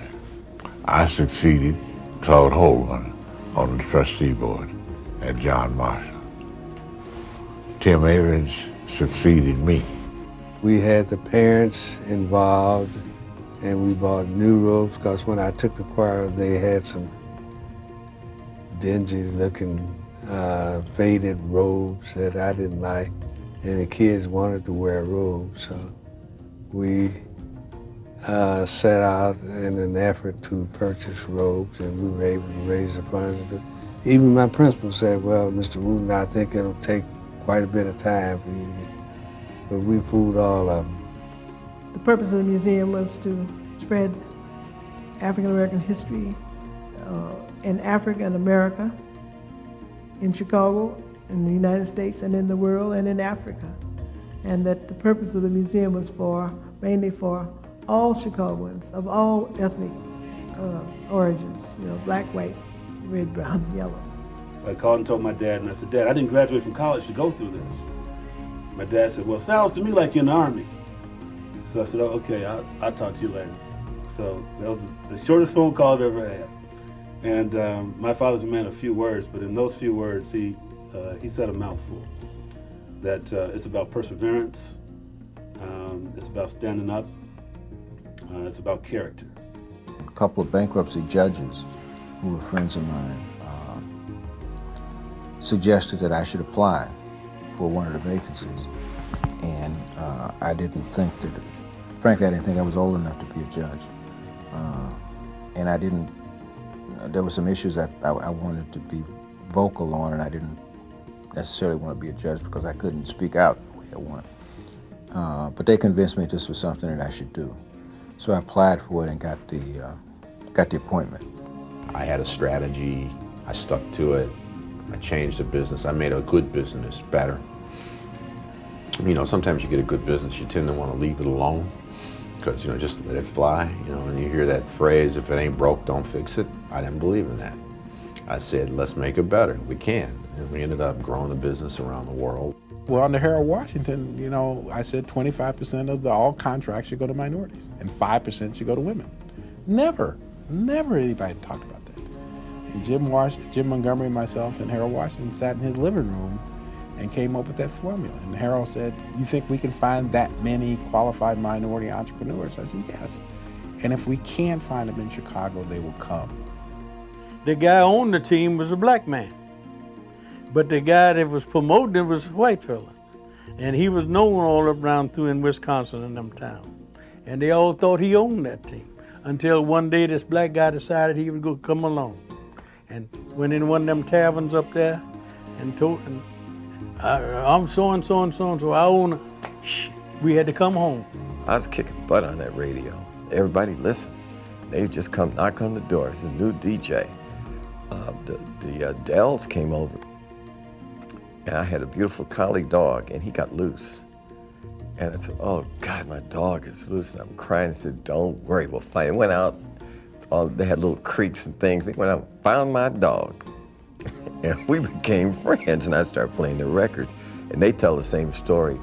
I succeeded Claude Holman on the trustee board at John Marshall. Tim Ahrens succeeded me. We had the parents involved, and we bought new robes, because when I took the choir, they had some dingy looking faded robes that I didn't like, and the kids wanted to wear robes, so we set out in an effort to purchase robes, and we were able to raise the funds. Even my principal said, well, Mr. Wooten, I think it'll take quite a bit of time for you to get, but we fooled all of them. The purpose of the museum was to spread African American history in Africa and America, in Chicago, in the United States, and in the world, and in Africa. And that the purpose of the museum was mainly for all Chicagoans of all ethnic origins, black, white, red, brown, yellow. I called and told my dad, and I said, Dad, I didn't graduate from college to go through this. My dad said, well, sounds to me like you're in the Army. So I said, oh, okay, I'll talk to you later. So that was the shortest phone call I've ever had. And my father's a man of few words, but in those few words, he said a mouthful. That it's about perseverance, it's about standing up, it's about character. A couple of bankruptcy judges who were friends of mine suggested that I should apply for one of the vacancies. And I didn't think that, frankly, I didn't think I was old enough to be a judge. And I didn't, there were some issues that I wanted to be vocal on, and I didn't necessarily want to be a judge because I couldn't speak out the way I wanted. But they convinced me this was something that I should do. So I applied for it and got the appointment. I had a strategy, I stuck to it, I changed the business, I made a good business better. You know, sometimes you get a good business, you tend to want to leave it alone because, just let it fly, and you hear that phrase, if it ain't broke, don't fix it. I didn't believe in that. I said, let's make it better, we can. And we ended up growing the business around the world. Well, under Harold Washington, I said 25% of all contracts should go to minorities and 5% should go to women. Never anybody talked about that. And Jim Montgomery and myself and Harold Washington sat in his living room and came up with that formula. And Harold said, you think we can find that many qualified minority entrepreneurs? I said, yes. And if we can find them in Chicago, they will come. The guy on the team was a black man, but the guy that was promoting it was a white fella. And he was known all up around through in Wisconsin and them towns. And they all thought he owned that team until one day this black guy decided he would go come along. And went in one of them taverns up there and told, I'm so-and-so and so-and-so, I own it. We had to come home. I was kicking butt on that radio. Everybody listened. They would just come knock on the door. It's a new DJ. The Dells came over. And I had a beautiful collie dog, and he got loose. And I said, oh God, my dog is loose. And I'm crying. I said, don't worry, we'll find it. Went out. They had little creeks and things. They went out and found my dog. And we became friends, and I started playing their records. And they tell the same story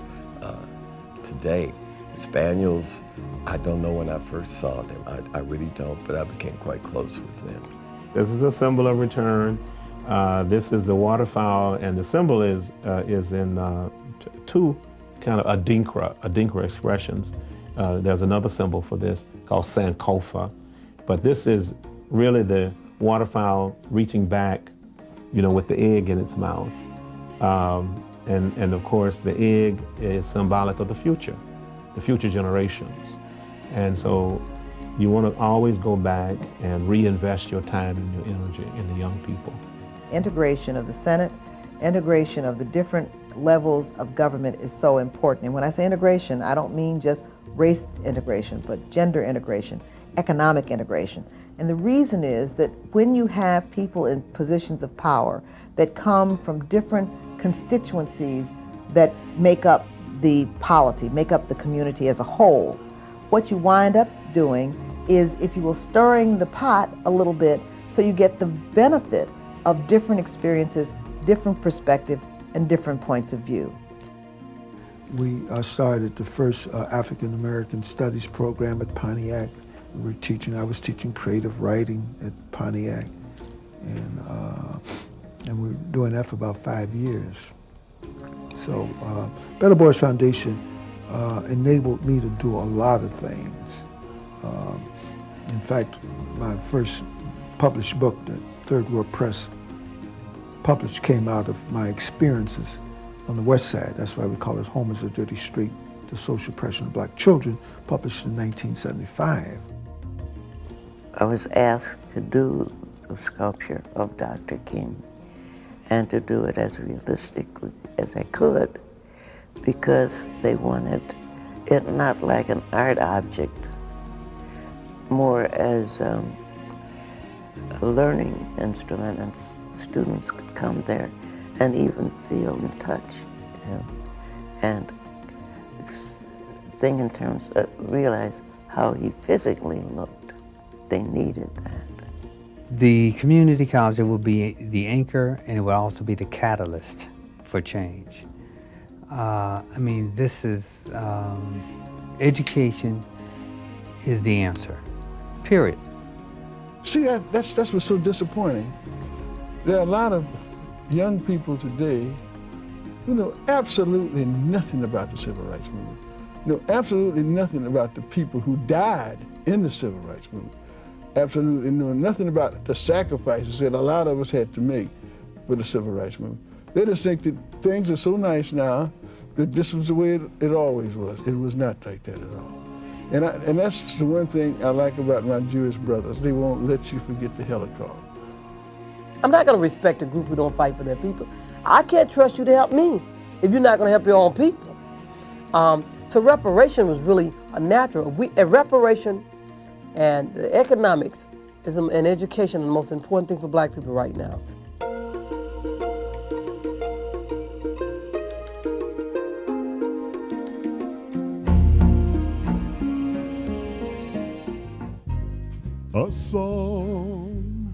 today. The Spaniels, I don't know when I first saw them. I really don't, but I became quite close with them. This is a symbol of return. This is the waterfowl, and the symbol is in two kind of Adinkra expressions. There's another symbol for this called Sankofa, but this is really the waterfowl reaching back with the egg in its mouth. And of course, the egg is symbolic of the future generations. And so you want to always go back and reinvest your time and your energy in the young people. Integration of the Senate, integration of the different levels of government is so important. And when I say integration, I don't mean just race integration, but gender integration, economic integration. And the reason is that when you have people in positions of power that come from different constituencies that make up the polity, make up the community as a whole, what you wind up doing is, if you will, stirring the pot a little bit so you get the benefit of different experiences, different perspective, and different points of view. We started the first African American Studies program at Pontiac. I was teaching creative writing at Pontiac, and we were doing that for about 5 years. So Better Boys Foundation enabled me to do a lot of things. In fact, my first published book that Third World Press published came out of my experiences on the West Side. That's why we call it Home is a Dirty Street, The Social Oppression of Black Children, published in 1975. I was asked to do a sculpture of Dr. King and to do it as realistically as I could, because they wanted it not like an art object, more as a learning instrument, and students could come there and even feel and touch him and think in terms of, realize how he physically looked. They needed that. The community college will be the anchor, and it will also be the catalyst for change. I mean, this is, education is the answer, period. See, that's what's so disappointing. There are a lot of young people today who know absolutely nothing about the civil rights movement, know absolutely nothing about the people who died in the civil rights movement, absolutely know nothing about the sacrifices that a lot of us had to make for the civil rights movement. They just think that things are so nice now that this was the way it always was. It was not like that at all. And that's the one thing I like about my Jewish brothers. They won't let you forget the Holocaust. I'm not going to respect a group who don't fight for their people. I can't trust you to help me if you're not going to help your own people. So reparation was really a natural. Reparation and the economics and education are the most important thing for black people right now. A song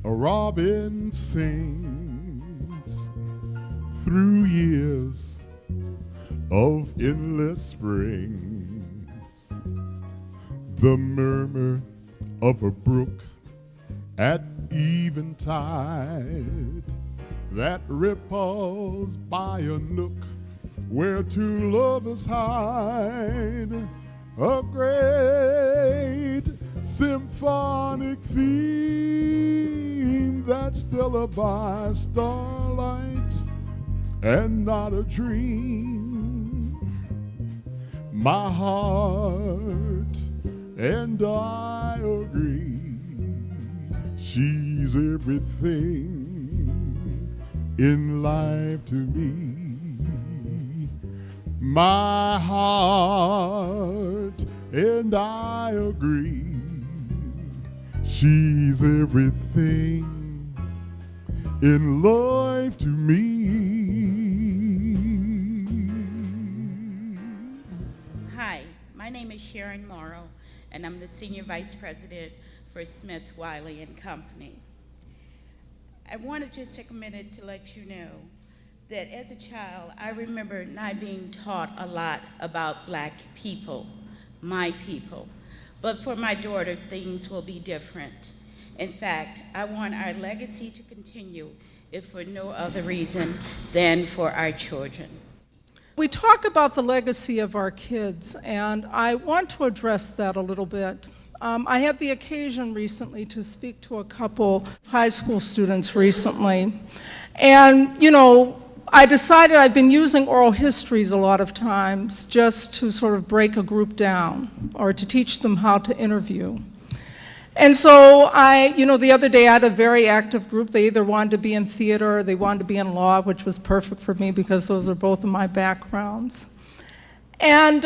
a robin sings through years of endless springs. The murmur of a brook at eventide that ripples by a nook where two lovers hide. A great symphonic theme that's still by starlight and not a dream. My heart and I agree, she's everything in life to me. My heart and I agree, she's everything in life to me. Hi, my name is Sharon Morrow, and I'm the Senior Vice President for Smith, Wiley & Company. I want to just take a minute to let you know that as a child, I remember not being taught a lot about black people, my people. But for my daughter, things will be different. In fact, I want our legacy to continue, if for no other reason than for our children. We talk about the legacy of our kids, and I want to address that a little bit. I had the occasion recently to speak to a couple of high school students recently. And, you know, I decided I've been using oral histories a lot of times just to sort of break a group down or to teach them how to interview. And so the other day I had a very active group. They either wanted to be in theater or they wanted to be in law, which was perfect for me because those are both of my backgrounds. And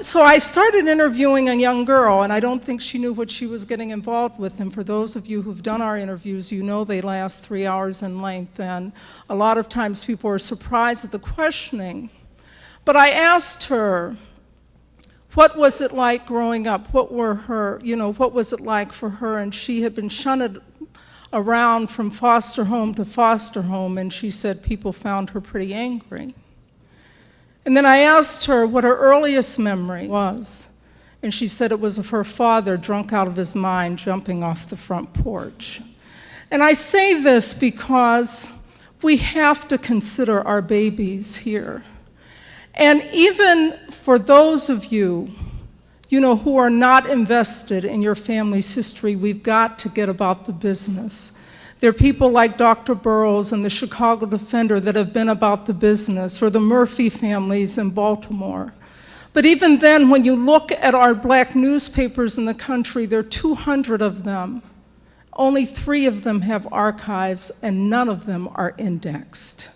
so I started interviewing a young girl, and I don't think she knew what she was getting involved with. And for those of you who've done our interviews, you know they last 3 hours in length, and a lot of times people are surprised at the questioning. But I asked her, what was it like growing up? What was it like for her? And she had been shunted around from foster home to foster home, and she said people found her pretty angry. And then I asked her what her earliest memory was, and she said it was of her father, drunk out of his mind, jumping off the front porch. And I say this because we have to consider our babies here. And even for those of you, who are not invested in your family's history, we've got to get about the business. There are people like Dr. Burroughs and the Chicago Defender that have been about the business, or the Murphy families in Baltimore. But even then, when you look at our black newspapers in the country, there are 200 of them. Only 3 of them have archives, and none of them are indexed.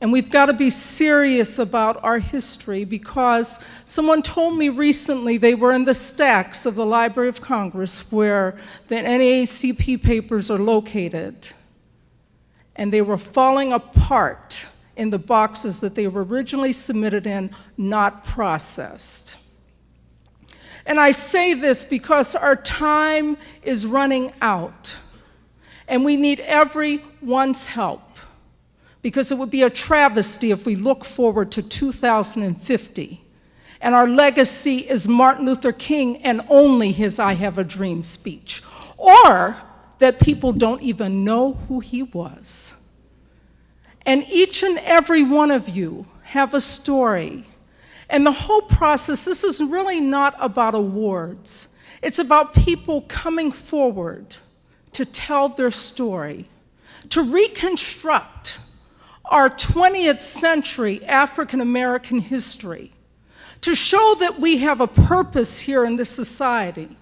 And we've got to be serious about our history, because someone told me recently they were in the stacks of the Library of Congress where the NAACP papers are located, and they were falling apart in the boxes that they were originally submitted in, not processed. And I say this because our time is running out, and we need everyone's help. Because it would be a travesty if we look forward to 2050 and our legacy is Martin Luther King and only his I Have a Dream speech, or that people don't even know who he was. And each and every one of you have a story. And the whole process, this is really not about awards. It's about people coming forward to tell their story, to reconstruct our 20th century African American history, to show that we have a purpose here in this society.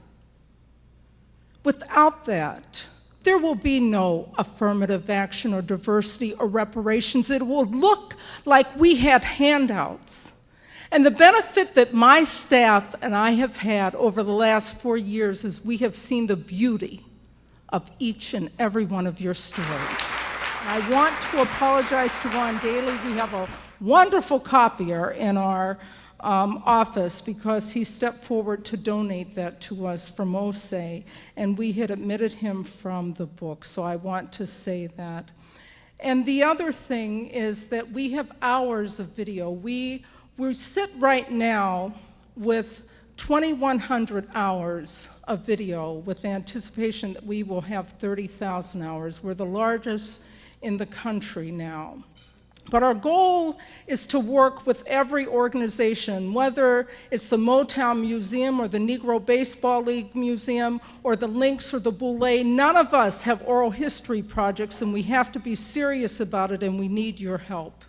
Without that, there will be no affirmative action or diversity or reparations. It will look like we had handouts. And the benefit that my staff and I have had over the last 4 years is we have seen the beauty of each and every one of your stories. I want to apologize to Ron Daly. We have a wonderful copier in our office because he stepped forward to donate that to us from OSE, and we had omitted him from the book, so I want to say that. And the other thing is that we have hours of video. We sit right now with 2,100 hours of video with anticipation that we will have 30,000 hours. We're the largest in the country now. But our goal is to work with every organization, whether it's the Motown Museum or the Negro Baseball League Museum or the Lynx or the Boulé. None of us have oral history projects, and we have to be serious about it, and we need your help.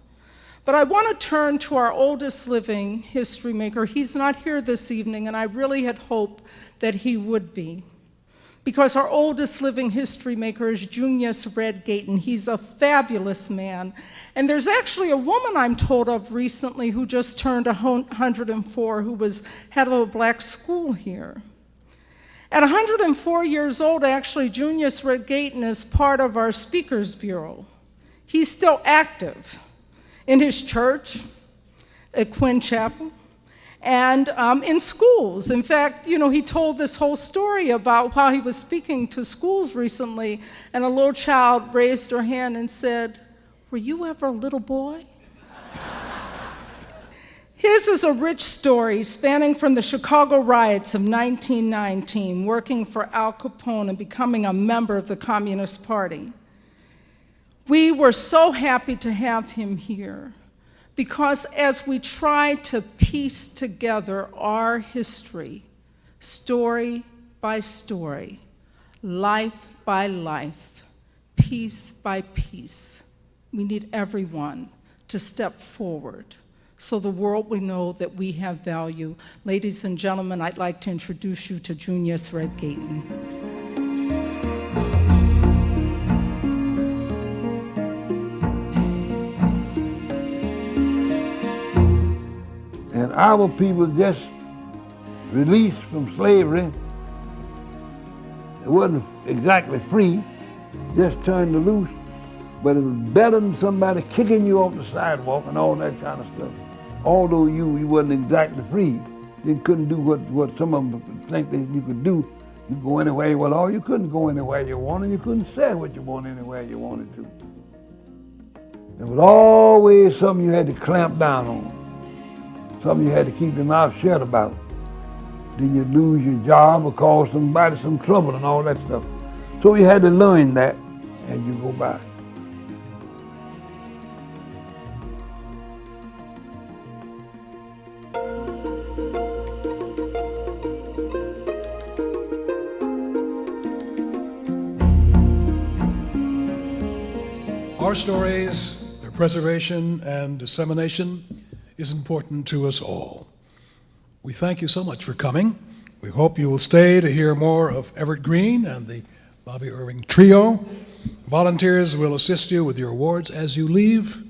But I want to turn to our oldest living history maker. He's not here this evening, and I really had hoped that he would be, because our oldest living history maker is Junius Redgate, and he's a fabulous man. And there's actually a woman I'm told of recently who just turned 104, who was head of a black school here. At 104 years old, actually, Junius Redgate is part of our Speakers Bureau. He's still active in his church, at Quinn Chapel, and in schools. In fact, he told this whole story about how he was speaking to schools recently, and a little child raised her hand and said, "Were you ever a little boy?" His is a rich story spanning from the Chicago riots of 1919, working for Al Capone and becoming a member of the Communist Party. We were so happy to have him here, because as we try to piece together our history, story by story, life by life, piece by piece. We need everyone to step forward so the world will know that we have value. Ladies and gentlemen, I'd like to introduce you to Junius Redgate. And our people just released from slavery. It wasn't exactly free, just turned loose, but it was better than somebody kicking you off the sidewalk and all that kind of stuff. Although you wasn't exactly free, you couldn't do what some of them think that you could do. You go anywhere you want, or you couldn't go anywhere you wanted, you couldn't say what you wanted anywhere you wanted to. There was always something you had to clamp down on, something you had to keep your mouth shut about. Then you'd lose your job or cause somebody some trouble and all that stuff. So you had to learn that as you go by. Our stories, their preservation and dissemination is important to us all. We thank you so much for coming. We hope you will stay to hear more of Everett Green and the Bobby Irving Trio. Volunteers will assist you with your awards as you leave.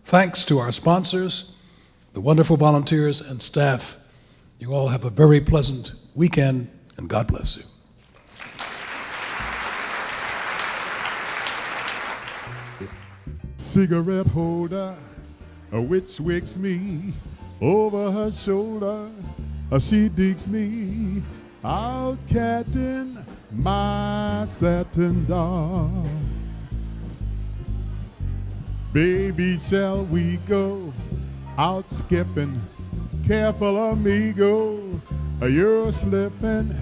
Thanks to our sponsors, the wonderful volunteers and staff. You all have a very pleasant weekend, and God bless you. Cigarette holder, which wakes me over her shoulder. She digs me out catting my satin dog. Baby, shall we go out skipping? Careful, amigo, you're slipping.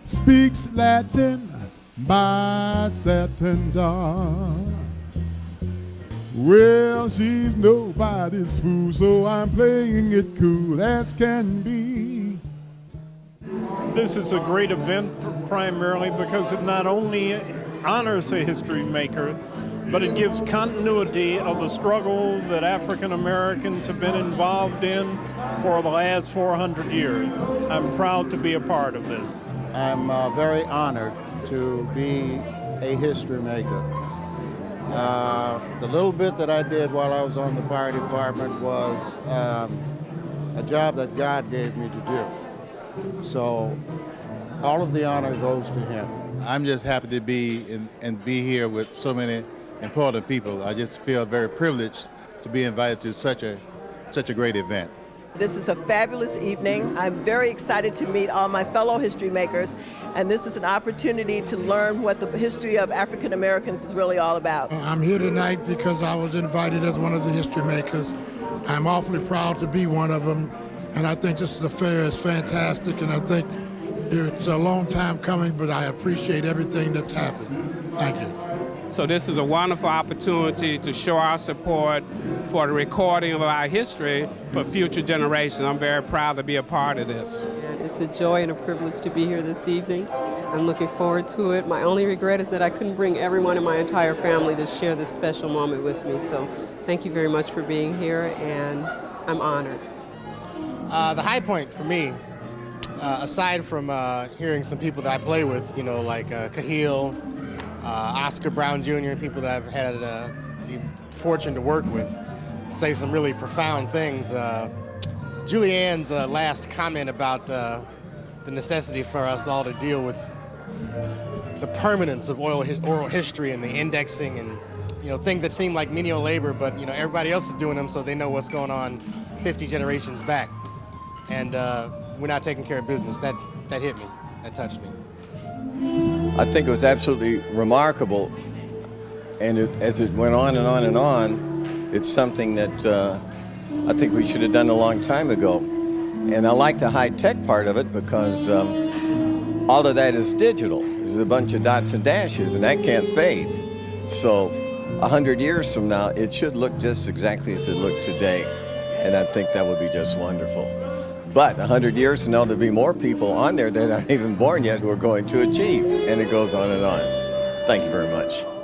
Speaks Latin, my satin dog. Well, she's nobody's fool, so I'm playing it cool as can be. This is a great event primarily because it not only honors a history maker, but it gives continuity of the struggle that African Americans have been involved in for the last 400 years. I'm proud to be a part of this. I'm very honored to be a history maker. The little bit that I did while I was on the fire department was a job that God gave me to do. So all of the honor goes to him. I'm just happy to be and be here with so many important people. I just feel very privileged to be invited to such a great event. This is a fabulous evening. I'm very excited to meet all my fellow history makers, and this is an opportunity to learn what the history of African Americans is really all about. I'm here tonight because I was invited as one of the history makers. I'm awfully proud to be one of them, and I think this affair is fantastic, and I think it's a long time coming, but I appreciate everything that's happened. Thank you. So this is a wonderful opportunity to show our support for the recording of our history for future generations. I'm very proud to be a part of this. It's a joy and a privilege to be here this evening. I'm looking forward to it. My only regret is that I couldn't bring everyone in my entire family to share this special moment with me. So thank you very much for being here, and I'm honored. The high point for me, aside from hearing some people that I play with, like Cahill, Oscar Brown Jr., people that I've had the fortune to work with, say some really profound things. Julianne's last comment about the necessity for us all to deal with the permanence of oral history and the indexing and things that seem like menial labor, but everybody else is doing them, so they know what's going on 50 generations back. And we're not taking care of business. That hit me. That touched me. I think it was absolutely remarkable, and as it went on and on and on, it's something that I think we should have done a long time ago. And I like the high-tech part of it because all of that is digital. There's a bunch of dots and dashes, and that can't fade. So 100 years from now, it should look just exactly as it looked today, and I think that would be just wonderful. But 100 years from now, there'll be more people on there that aren't even born yet who are going to achieve. And it goes on and on. Thank you very much.